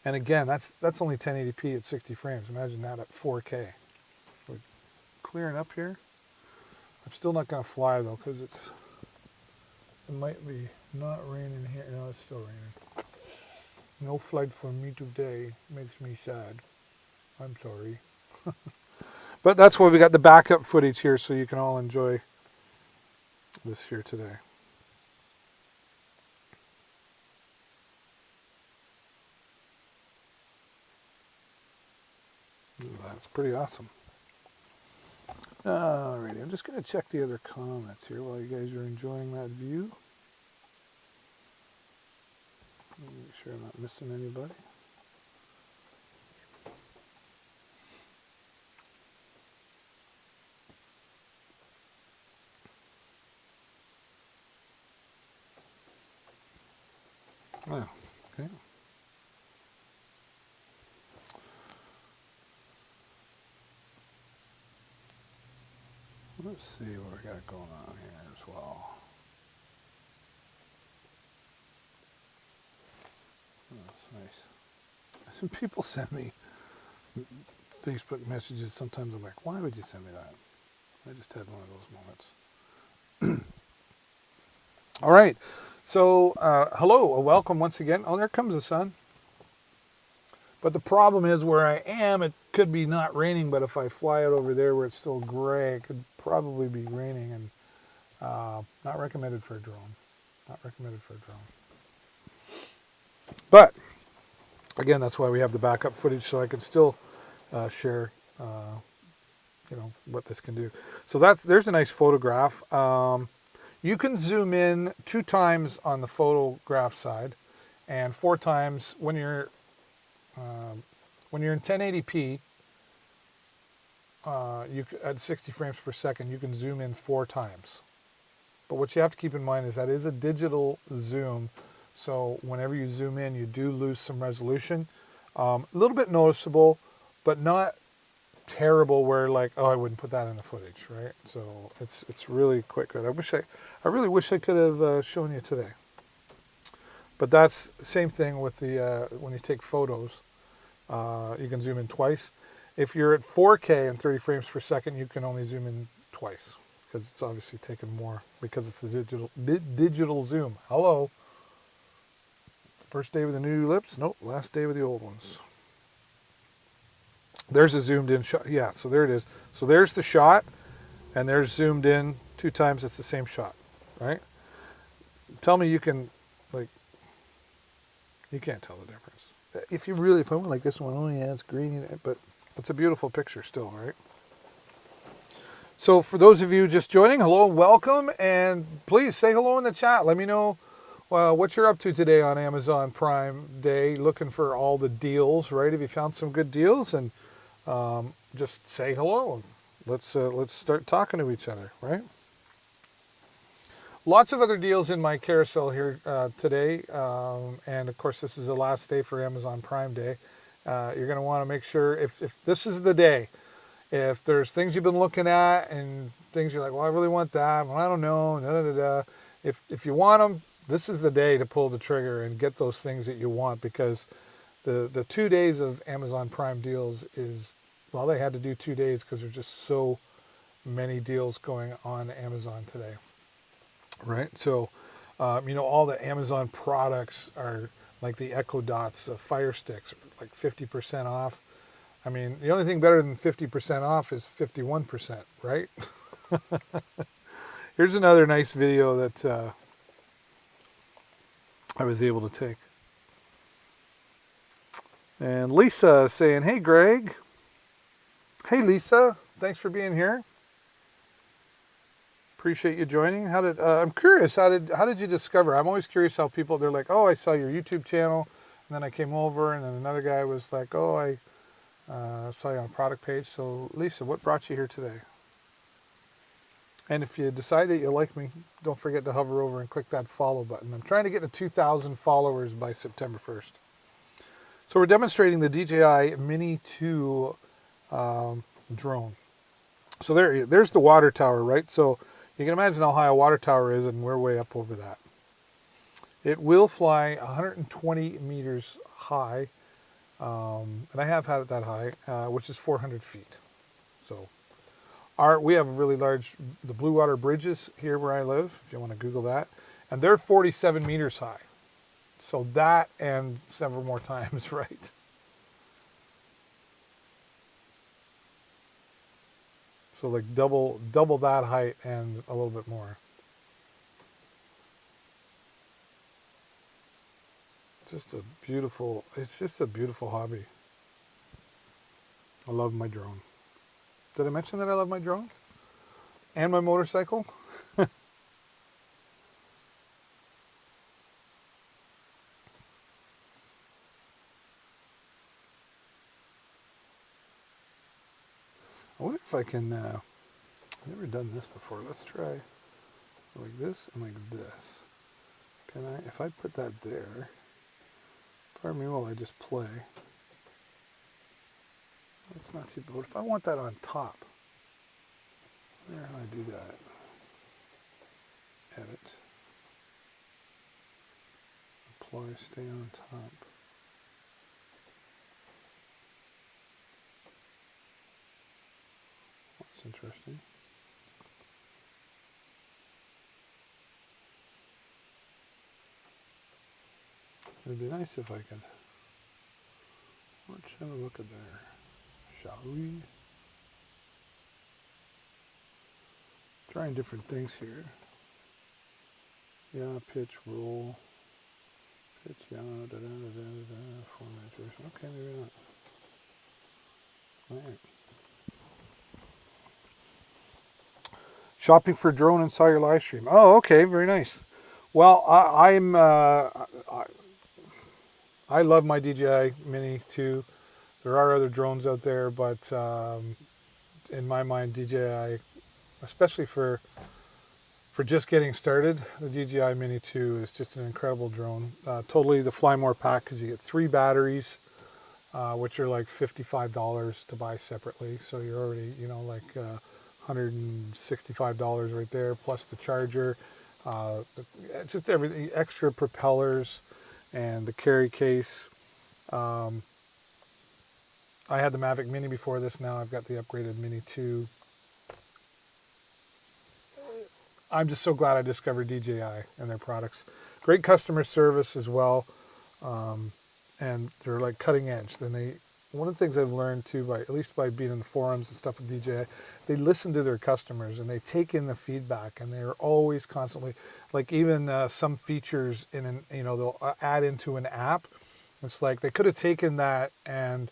And again, that's only 1080p at 60 frames. Imagine that at 4K. We're clearing up here. I'm still not going to fly though, because it might be not raining here. No, it's still raining. No flight for me today. Makes me sad. I'm sorry. But that's why we got the backup footage here, so you can all enjoy this here today. That's pretty awesome. Alrighty, I'm just going to check the other comments here while you guys are enjoying that view. Make sure I'm not missing anybody. Oh, okay. Let's see what we got going on here as well. Oh, that's nice. People send me Facebook messages. Sometimes I'm like, why would you send me that? I just had one of those moments. All right. So, hello, welcome once again. Oh, there comes the sun. But the problem is where I am, it could be not raining, but if I fly out over there where it's still gray, it could probably be raining, and not recommended for a drone. Not recommended for a drone. But, again, that's why we have the backup footage, so I can still share, what this can do. So there's a nice photograph. You can zoom in 2 times on the photograph side, and 4 times when you're in 1080p. At 60 frames per second, you can zoom in 4 times. But what you have to keep in mind is that is a digital zoom, so whenever you zoom in, you do lose some resolution. A little bit noticeable, but not terrible where like, oh, I wouldn't put that in the footage, right? So it's really quite good. I really wish I could have shown you today. But that's the same thing with the when you take photos, you can zoom in twice. If you're at 4K and 30 frames per second, you can only zoom in twice because it's obviously taken more because it's the digital zoom. Hello. First day with the new lips? Nope, last day with the old ones. There's a zoomed in shot. Yeah, so there it is. So there's the shot, and there's zoomed in 2 times. It's the same shot, right? Tell me you can, like, you can't tell the difference. If I went like this one, oh yeah, it's green, but it's a beautiful picture still, right? So for those of you just joining, hello, welcome, and please say hello in the chat. Let me know what you're up to today on Amazon Prime Day, looking for all the deals, right? Have you found some good deals? And just say hello. let's start talking to each other, right? Lots of other deals in my carousel here today, and of course this is the last day for Amazon Prime Day. You're going to want to make sure if this is the day, if there's things you've been looking at and things you're like, well, I really want that, well, I don't know, da, da, da, da. If you want them, this is the day to pull the trigger and get those things that you want, because the 2 days of Amazon Prime deals is, well, they had to do 2 days because there's just so many deals going on Amazon today, right? So, all the Amazon products are like the Echo Dots, the Fire Sticks, like 50% off. I mean, the only thing better than 50% off is 51%, right? Here's another nice video that I was able to take. And Lisa saying, hey, Greg. Hey, Lisa. Thanks for being here. Appreciate you joining. I'm curious, how did you discover? I'm always curious how people, they're like, oh, I saw your YouTube channel, and then I came over, and then another guy was like, oh, I saw you on a product page. So, Lisa, what brought you here today? And if you decide that you like me, don't forget to hover over and click that follow button. I'm trying to get to 2,000 followers by September 1st. So we're demonstrating the DJI Mini 2 drone. So there's the water tower, right? So you can imagine how high a water tower is, and we're way up over that. It will fly 120 meters high, and I have had it that high, which is 400 feet. So we have really large, the Blue Water Bridges here where I live, if you want to Google that, and they're 47 meters high. So that and several more times, right? So like double that height and a little bit more. It's just a beautiful hobby. I love my drone. Did I mention that I love my drone? And my motorcycle? I wonder if I can, I've never done this before. Let's try like this and like this. Can I, if I put that there, pardon me while I just play. That's not too bad. What if I want that on top? Where do I do that? Edit. Apply, stay on top. That's interesting. It'd be nice if I could. Let's have a look at there. Shall we? Trying different things here. Yeah, pitch, roll. Pitch, yeah, da da da da da. Format version. Okay, maybe not. All right. Shopping for drone and saw your live stream. Oh, okay, very nice. Well, I love my DJI Mini 2. There are other drones out there, but in my mind, DJI, especially for just getting started, the DJI Mini 2 is just an incredible drone. Totally the Fly More pack, because you get 3 batteries, which are like $55 to buy separately. So you're already, like $165 right there, plus the charger, just everything, extra propellers, and the carry case. I had the Mavic Mini before this. Now I've got the upgraded Mini 2. I'm just so glad I discovered DJI and their products. Great customer service as well, and they're like cutting edge. One of the things I've learned too, at least by being in the forums and stuff with DJI, they listen to their customers and they take in the feedback, and they're always constantly, like even some features they'll add into an app. It's like they could have taken that and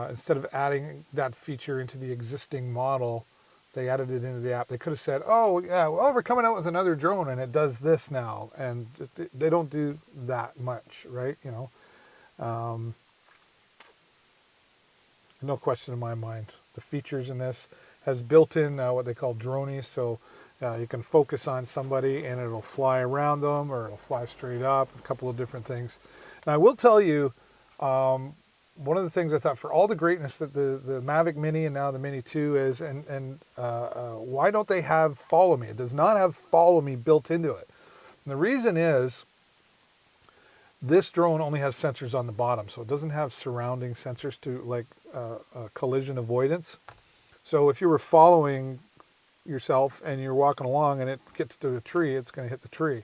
instead of adding that feature into the existing model, they added it into the app. They could have said, oh yeah, well, we're coming out with another drone and it does this now, and they don't do that much, right? No question in my mind. The features in this has built-in what they call dronies, so you can focus on somebody and it'll fly around them or it'll fly straight up, a couple of different things. Now I will tell you, one of the things I thought, for all the greatness that the Mavic Mini and now the Mini 2 is, and why don't they have Follow Me? It does not have Follow Me built into it. And the reason is, this drone only has sensors on the bottom, so it doesn't have surrounding sensors to like collision avoidance. So if you were following yourself and you're walking along and it gets to a tree, it's going to hit the tree.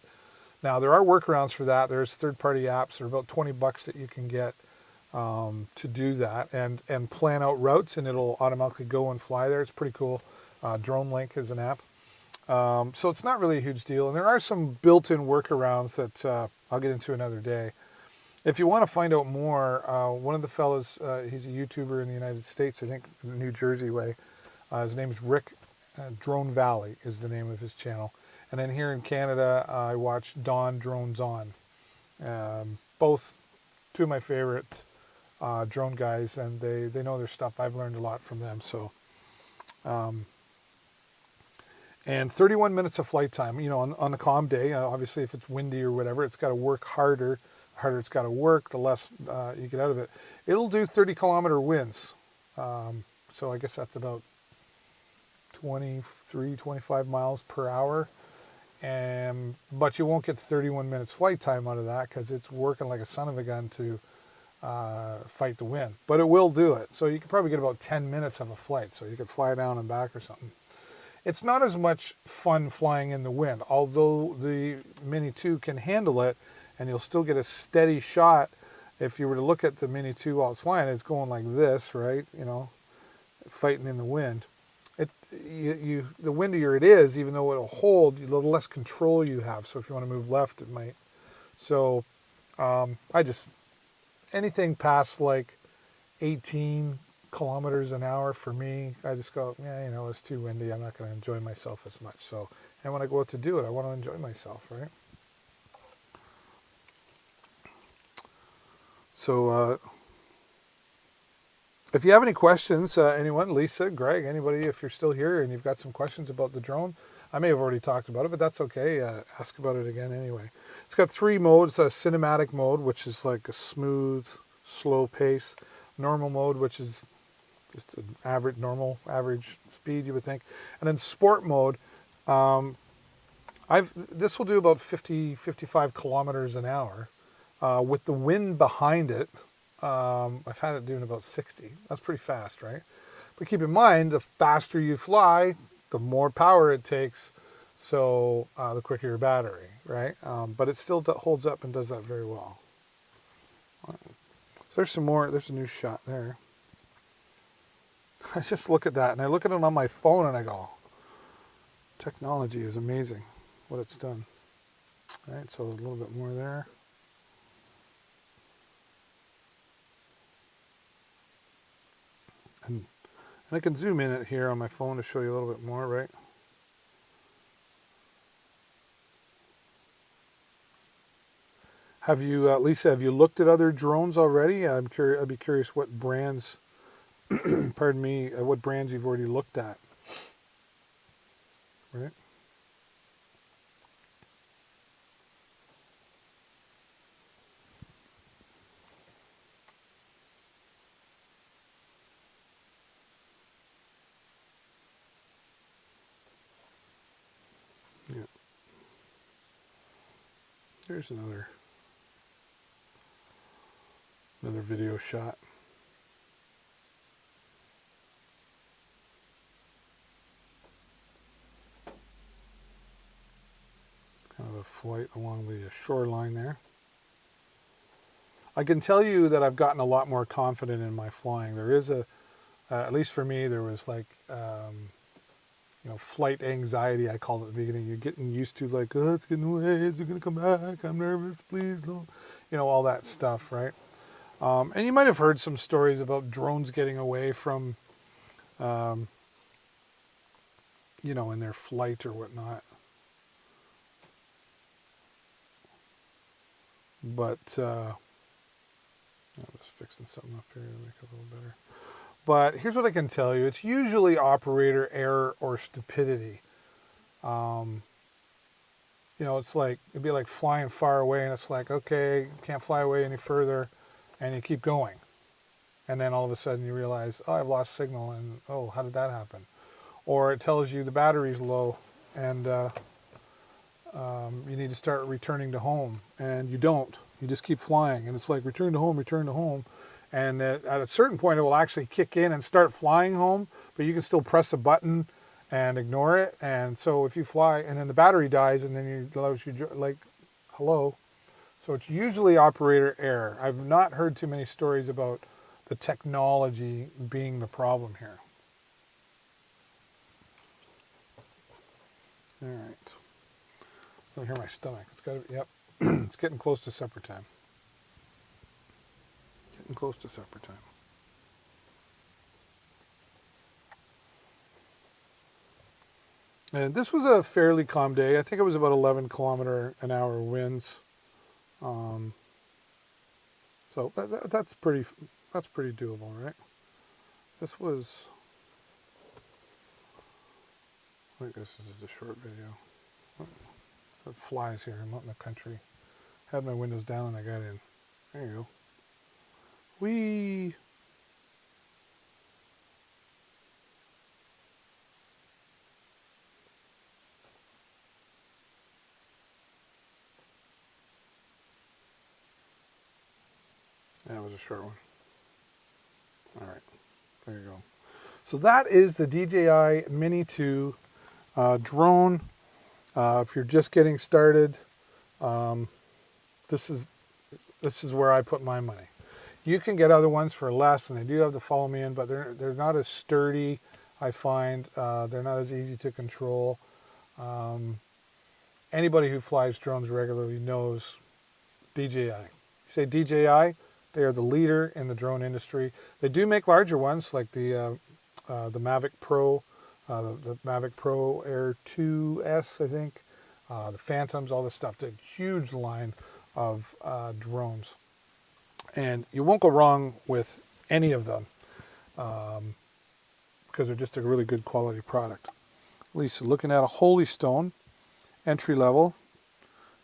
Now there are workarounds for that. There's third-party apps. They're about $20 that you can get to do that and plan out routes, and it'll automatically go and fly there. It's pretty cool. DroneLink is an app. So it's not really a huge deal. And there are some built-in workarounds that I'll get into another day. If you want to find out more, one of the fellas, he's a YouTuber in the United States, I think New Jersey way. His name is Rick Drone Valley is the name of his channel. And then here in Canada, I watch Don Drones On. Both two of my favorite drone guys, and they know their stuff. I've learned a lot from them. So, and 31 minutes of flight time. You know, on a calm day, obviously if it's windy or whatever, it's got to work harder. The harder it's got to work, the less you get out of it. It'll do 30-kilometer winds. So I guess that's about 23, 25 miles per hour. But you won't get 31 minutes flight time out of that because it's working like a son of a gun to fight the wind. But it will do it. So you could probably get about 10 minutes of a flight. So you could fly down and back or something. It's not as much fun flying in the wind, although the Mini 2 can handle it, and you'll still get a steady shot. If you were to look at the Mini 2 while it's flying, it's going like this, right? You know, fighting in the wind. The windier it is, even though it'll hold, the less control you have. So if you want to move left, it might. So anything past like 18 kilometers an hour for me, I just go, yeah, you know, it's too windy. I'm not going to enjoy myself as much. So, and when I go out to do it, I want to enjoy myself, right? So, if you have any questions, anyone, Lisa, Greg, anybody, if you're still here and you've got some questions about the drone, I may have already talked about it, but that's okay. Ask about it again anyway. It's got 3 modes: a cinematic mode, which is like a smooth, slow pace; normal mode, which is just an average, normal, average speed, you would think; and then sport mode. This will do about 50, 55 kilometers an hour with the wind behind it. I've had it doing about 60. That's pretty fast, right? But keep in mind, the faster you fly, the more power it takes, so the quicker your battery, right? But it still holds up and does that very well. So there's some more. There's a new shot there. I just look at that, and I look at it on my phone, and I go, technology is amazing, what it's done. All right, so a little bit more there. And I can zoom in it here on my phone to show you a little bit more, right? Have you, Lisa, have you looked at other drones already? I'd be curious what brands, pardon me, what brands you've already looked at, right? Yeah. Here's another video shot. It's kind of a flight along the shoreline there. I can tell you that I've gotten a lot more confident in my flying. There is at least for me, there was like, flight anxiety, I called it at the beginning. You're getting used to like, oh, it's getting away, is it going to come back? I'm nervous, please don't. All that stuff, right? And you might have heard some stories about drones getting away from, in their flight or whatnot. But, I'm just fixing something up here to make it a little better. But here's what I can tell you. It's usually operator error or stupidity. You know, it's like, it'd be like flying far away and it's like, okay, can't fly away any further, and you keep going. And then all of a sudden you realize, oh, I've lost signal, and oh, how did that happen? Or it tells you the battery's low and you need to start returning to home, and you don't. You just keep flying, and it's like return to home, return to home. And at a certain point, it will actually kick in and start flying home, but you can still press a button and ignore it. And so if you fly, and then the battery dies, and then you allows you like, hello. So it's usually operator error. I've not heard too many stories about the technology being the problem here. All right. I can hear my stomach. It's got to, yep. It's getting close to supper time. Getting close to supper time. And this was a fairly calm day. I think it was about 11 kilometer an hour winds. So that's pretty doable, right? This was, I think this is just a short video. It flies here. I'm out in the country. Had my windows down and I got in. There you go. Whee! That was a short one. All right, there you go. So that is the DJI Mini 2 drone. If you're just getting started, this is where I put my money. You can get other ones for less, and they do have to follow me in, but they're not as sturdy. I find they're not as easy to control. Anybody who flies drones regularly knows DJI. You say DJI, they are the leader in the drone industry. They do make larger ones, like the Mavic Pro, the Mavic Pro Air 2S, I think, the Phantoms, all this stuff. It's a huge line of drones. And you won't go wrong with any of them because they're just a really good quality product. Lisa, looking at a Holy Stone entry level.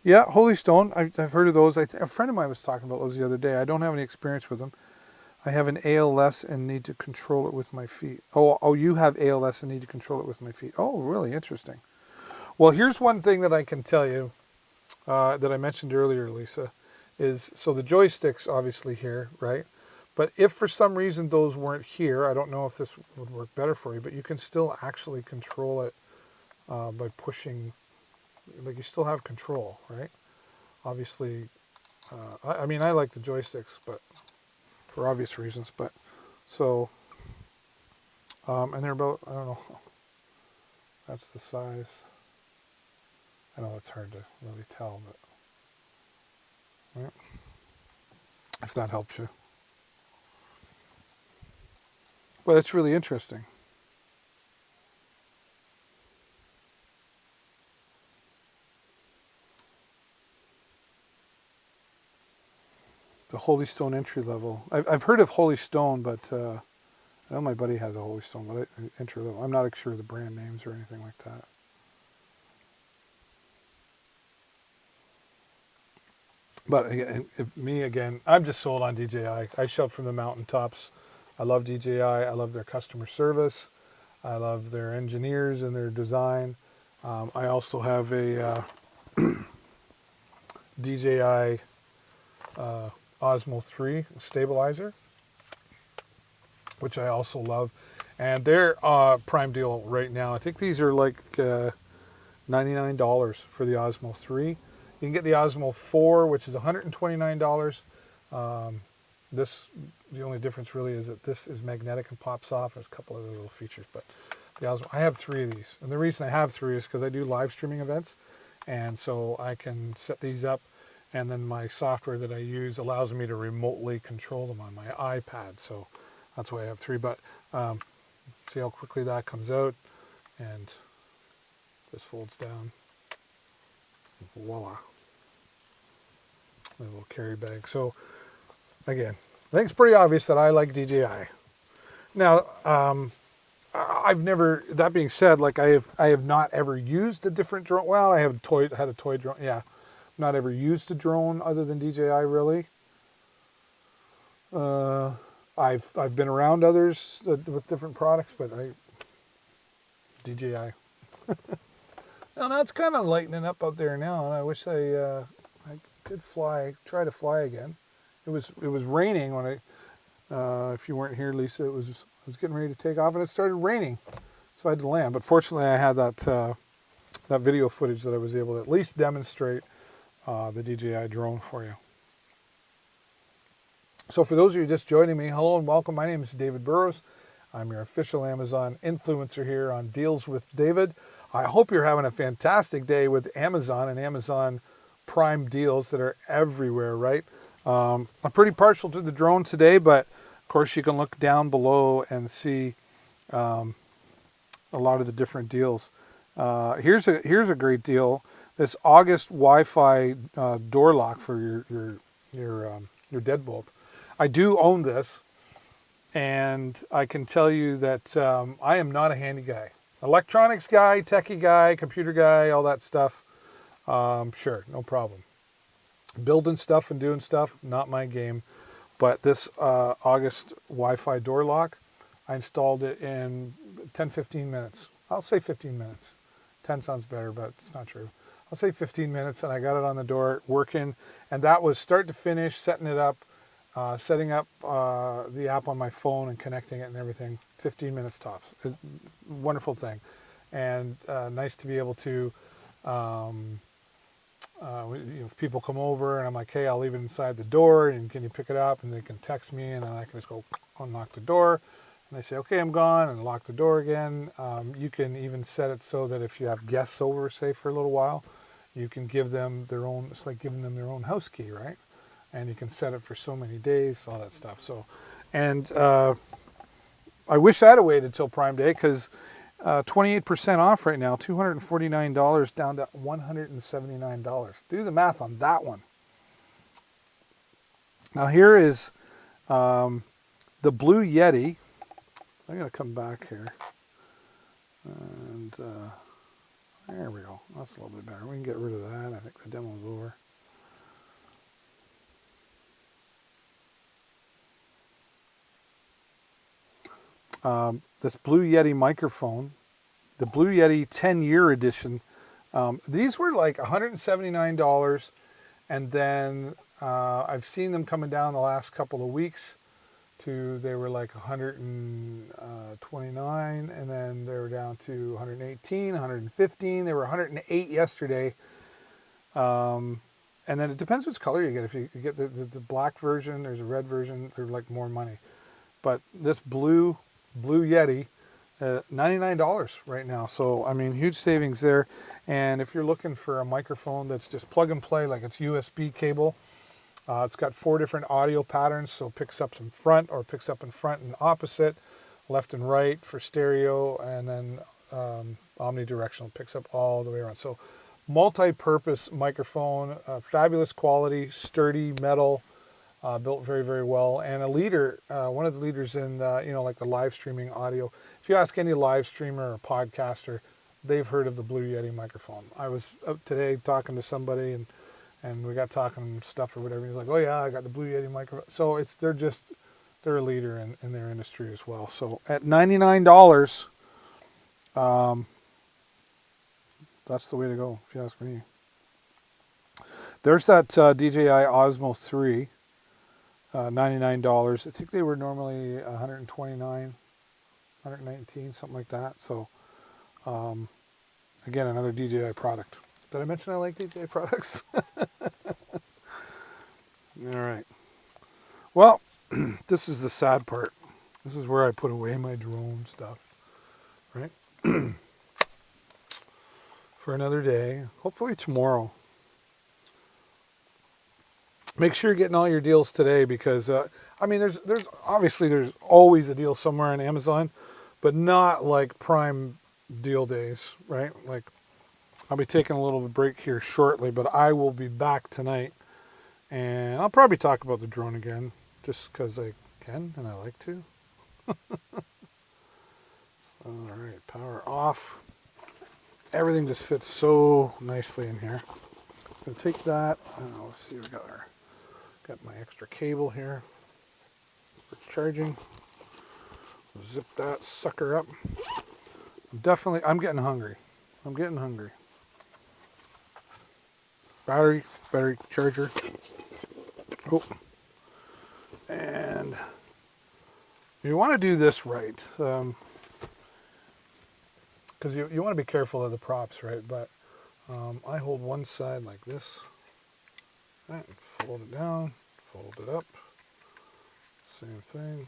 Yeah, Holy Stone, I've heard of those. A friend of mine was talking about those the other day. I don't have any experience with them. I have an ALS and need to control it with my feet. Oh, you have ALS and need to control it with my feet. Oh, really interesting. Well, here's one thing that I can tell you that I mentioned earlier, Lisa, is so the joystick's obviously here, right? But if for some reason those weren't here, I don't know if this would work better for you, but you can still actually control it by pushing, like you still have control, right? Obviously, I mean, I like the joysticks, but for obvious reasons, but so, and they're about, I don't know, that's the size. I know it's hard to really tell, but yeah, if that helps you. But it's really interesting. The Holy Stone entry level. I've heard of Holy Stone, but I know my buddy has a Holy Stone, but entry level. I'm not sure of the brand names or anything like that. But again, I'm just sold on DJI. I shout from the mountaintops. I love DJI. I love their customer service. I love their engineers and their design. I also have a DJI Osmo 3 stabilizer, which I also love. And they're prime deal right now. I think these are like $99 for the Osmo 3. You can get the Osmo 4, which is $129. The only difference really is that this is magnetic and pops off. There's a couple other little features, but the Osmo, I have 3 of these. And the reason I have 3 is because I do live streaming events. And so I can set these up, and then my software that I use allows me to remotely control them on my iPad. So that's why I have 3. But see how quickly that comes out, and this folds down. Voila. A little carry bag. So again, I think it's pretty obvious that I like DJI. Now, I've never. That being said, like I have not ever used a different drone. Well, I have had a toy drone. Yeah, not ever used a drone other than DJI really. I've been around others with different products, but DJI. Now it's kind of lightening up out there now, and I wish I could try to fly again. It was raining when if you weren't here, Lisa, I was getting ready to take off, and it started raining, so I had to land. But fortunately, I had that video footage that I was able to at least demonstrate the DJI drone for you. So for those of you just joining me, hello and welcome. My name is David Burrows. I'm your official Amazon influencer here on Deals with David. I hope you're having a fantastic day with Amazon and Amazon Prime deals that are everywhere, right? I'm pretty partial to the drone today, but of course you can look down below and see a lot of the different deals. Here's a great deal. This August Wi-Fi door lock for your deadbolt. I do own this, and I can tell you that I am not a handy guy. Electronics guy, techie guy, computer guy, all that stuff. Sure, no problem. Building stuff and doing stuff, not my game. But this August Wi-Fi door lock, I installed it in 10-15 minutes. I'll say 15 minutes. 10 sounds better, but it's not true. I'll say 15 minutes, and I got it on the door working. And that was start to finish, setting it up, setting up the app on my phone and connecting it and everything. 15 minutes tops. Wonderful thing. And nice to be able to, if people come over and I'm like, hey, I'll leave it inside the door, and can you pick it up? And they can text me, and then I can just go unlock the door. And they say, okay, I'm gone, and lock the door again. You can even set it so that if you have guests over, say, for a little while, you can give them their own, it's like giving them their own house key, right? And you can set it for so many days, all that stuff. So, and I wish I had waited till Prime Day, because 28% off right now, $249 down to $179. Do the math on that one. Now here is the Blue Yeti. I'm going to come back here. And there we go. That's a little bit better. We can get rid of that. I think the demo's over. This Blue Yeti microphone, the Blue Yeti 10-year edition. These were like $179, and then I've seen them coming down the last couple of weeks they were like $129, and then they were down to $118, $115. They were $108 yesterday. And then it depends which color you get. If you get the black version, there's a red version, they're like more money. But this Blue Yeti, $99 right now. So, I mean, huge savings there. And if you're looking for a microphone that's just plug and play, like it's USB cable, it's got 4 different audio patterns. So it picks up some front, or picks up in front and opposite, left and right for stereo, and then omnidirectional, picks up all the way around. So multi-purpose microphone, fabulous quality, sturdy metal, built very, very well, and a leader, one of the leaders in like the live streaming audio. If you ask any live streamer or podcaster, they've heard of the Blue Yeti microphone. I was out today talking to somebody, and we got talking stuff or whatever. He's like, oh yeah, I got the Blue Yeti microphone. So they're a leader in their industry as well. So at $99, that's the way to go, if you ask me. There's that DJI Osmo 3. $99. I think they were normally $129, $119, something like that. So, again, another DJI product. Did I mention I like DJI products? All right. Well, this is the sad part. This is where I put away my drone stuff, right? For another day. Hopefully tomorrow. Make sure you're getting all your deals today, because I mean, there's always a deal somewhere on Amazon, but not like Prime deal days, right? Like, I'll be taking a little break here shortly, but I will be back tonight, and I'll probably talk about the drone again, just because I can and I like to. All right, power off. Everything just fits so nicely in here. I'm gonna take that. Let's see, we got my extra cable here for charging. Zip that sucker up. I'm getting hungry. I'm getting hungry. Battery charger. Oh, and you want to do this right, because you want to be careful of the props, right? But I hold one side like this, right, and fold it down, fold it up, same thing,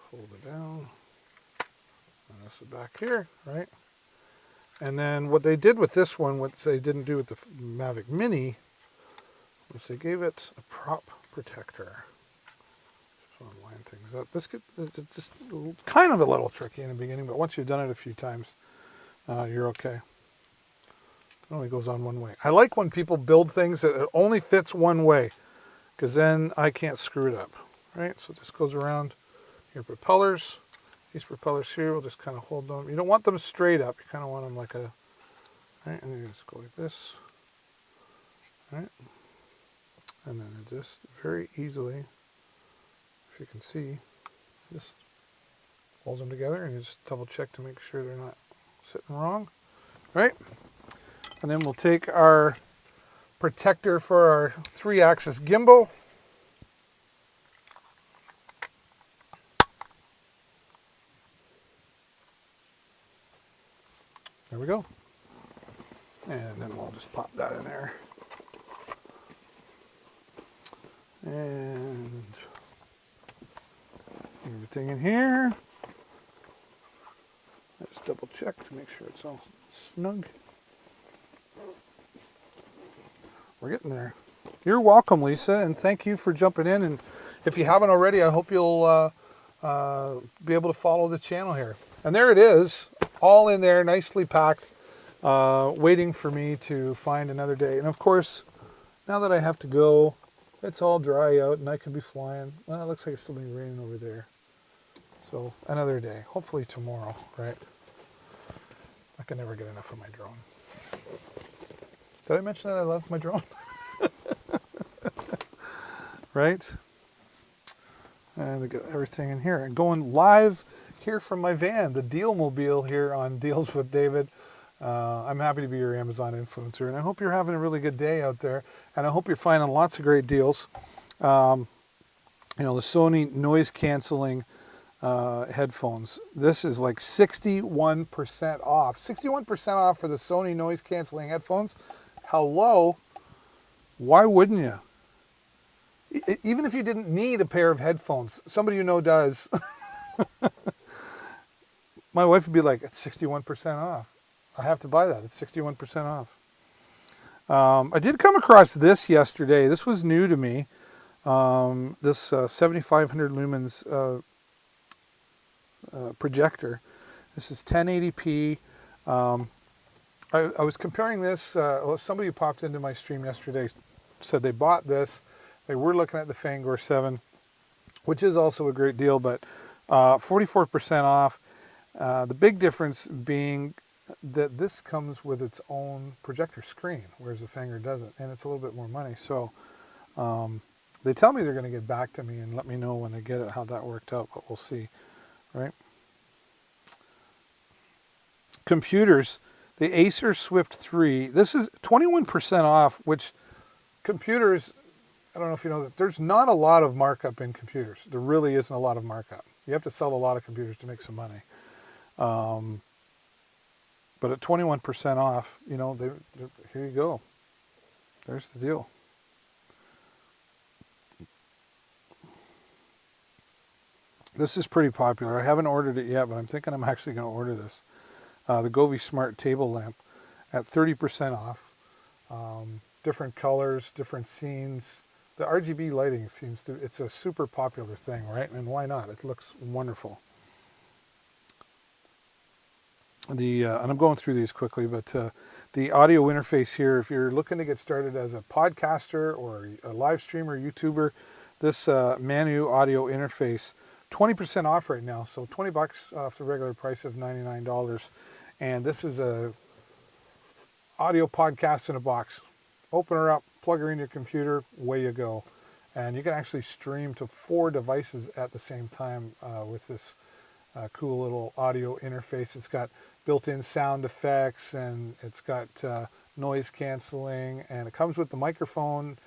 fold it down, and this is back here, right? And then what they did with this one, what they didn't do with the Mavic Mini, was they gave it a prop protector. Just want to line things up. It's just kind of a little tricky in the beginning, but once you've done it a few times, you're okay. It only goes on one way. I like when people build things that it only fits one way, because then I can't screw it up, right? So this goes around your propellers. These propellers here will just kind of hold them. You don't want them straight up. You kind of want them like a, right? And you just go like this, right? And then it just very easily, if you can see, just holds them together, and you just double check to make sure they're not sitting wrong, right? And then we'll take our protector for our 3-axis gimbal. There we go. And then we'll just pop that in there. And everything in here. Let's double check to make sure it's all snug. We're getting there. You're welcome, Lisa, and thank you for jumping in. And if you haven't already, I hope you'll be able to follow the channel here. And there it is, all in there, nicely packed, waiting for me to find another day. And of course, now that I have to go, it's all dry out and I can be flying. Well, it looks like it's still been raining over there. So another day, hopefully tomorrow, right? I can never get enough of my drone. Did I mention that I love my drone? Right? And I got everything in here. And going live here from my van, the Dealmobile here on Deals with David. I'm happy to be your Amazon influencer, and I hope you're having a really good day out there, and I hope you're finding lots of great deals. You know, the Sony noise canceling headphones. This is like 61% off. 61% off for the Sony noise canceling headphones. Hello? Why wouldn't you? Even if you didn't need a pair of headphones, somebody you know does. My wife would be like, it's 61% off. I have to buy that. It's 61% off. I did come across this yesterday. This was new to me. This 7500 lumens projector. This is 1080p. I was comparing this. Somebody who popped into my stream yesterday said they bought this. They were looking at the Fangor 7, which is also a great deal, but 44% off. The big difference being that this comes with its own projector screen, whereas the Fangor doesn't, and it's a little bit more money. So they tell me they're going to get back to me and let me know when they get it how that worked out, but we'll see, right? Computers, the Acer Swift 3, this is 21% off, which computers, I don't know if you know that, there's not a lot of markup in computers. There really isn't a lot of markup. You have to sell a lot of computers to make some money. But at 21% off, you know, here you go. There's the deal. This is pretty popular. I haven't ordered it yet, but I'm thinking I'm actually going to order this. The Govee Smart Table Lamp at 30% off. Different colors, different scenes. The RGB lighting seems to, it's a super popular thing, right? And why not? It looks wonderful. And I'm going through these quickly, but the audio interface here, if you're looking to get started as a podcaster or a live streamer, YouTuber, this Manu audio interface 20% off right now. So $20 off the regular price of $99. And this is a audio podcast in a box. Open her up, plug her in your computer, away you go. And you can actually stream to 4 devices at the same time with this cool little audio interface. It's got built-in sound effects, and it's got noise canceling, and it comes with the microphone,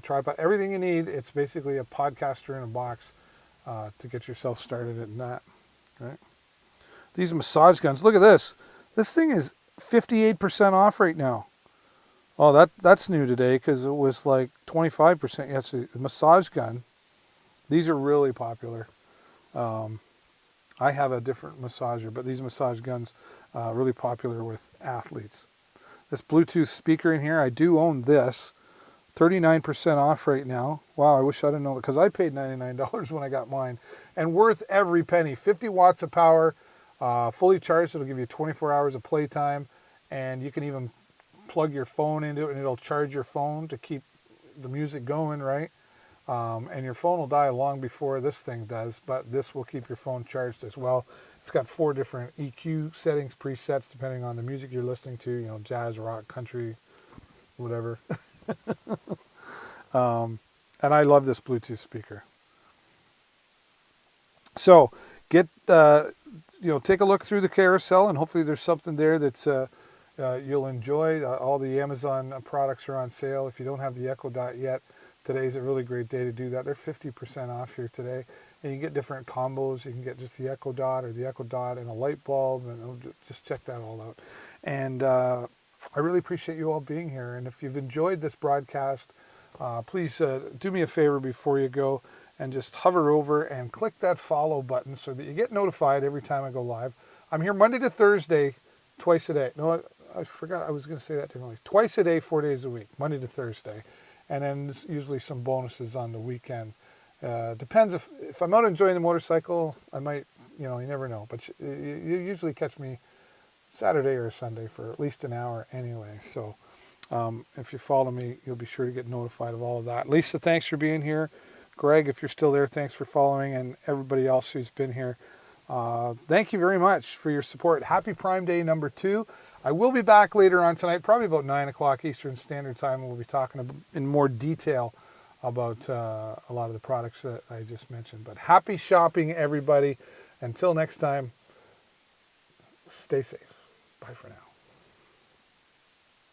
tripod, everything you need. It's basically a podcaster in a box to get yourself started in that. Right? These massage guns. Look at this. This thing is 58% off right now. Oh, that's new today because it was like 25%. Yeah, it's a massage gun. These are really popular. I have a different massager, but these massage guns really popular with athletes. This Bluetooth speaker in here, I do own this. 39% off right now. Wow, I wish I didn't know it because I paid $99 when I got mine. And worth every penny. 50 watts of power, fully charged. It'll give you 24 hours of playtime. And you can even plug your phone into it and it'll charge your phone to keep the music going, right? And your phone will die long before this thing does, but this will keep your phone charged as well. It's got 4 different EQ settings, presets, depending on the music you're listening to, you know, jazz, rock, country, whatever. And I love this Bluetooth speaker. So get, take a look through the carousel, and hopefully there's something there that's you'll enjoy. All the Amazon products are on sale. If you don't have the Echo Dot yet, today's a really great day to do that. They're 50% off here today. And you can get different combos. You can get just the Echo Dot or the Echo Dot and a light bulb. And just check that all out. And I really appreciate you all being here. And if you've enjoyed this broadcast, please do me a favor before you go and just hover over and click that follow button so that you get notified every time I go live. I'm here Monday to Thursday, twice a day. No, I forgot I was going to say that differently. Twice a day, 4 days a week, Monday to Thursday. And then there's usually some bonuses on the weekend. Depends if I'm out enjoying the motorcycle, I might, you never know. But you usually catch me Saturday or Sunday for at least an hour anyway. So if you follow me, you'll be sure to get notified of all of that. Lisa, thanks for being here. Greg, if you're still there, thanks for following. And everybody else who's been here, thank you very much for your support. Happy Prime Day number 2. I will be back later on tonight, probably about 9 o'clock Eastern Standard Time. And we'll be talking in more detail about a lot of the products that I just mentioned. But happy shopping, everybody. Until next time, stay safe. Bye for now.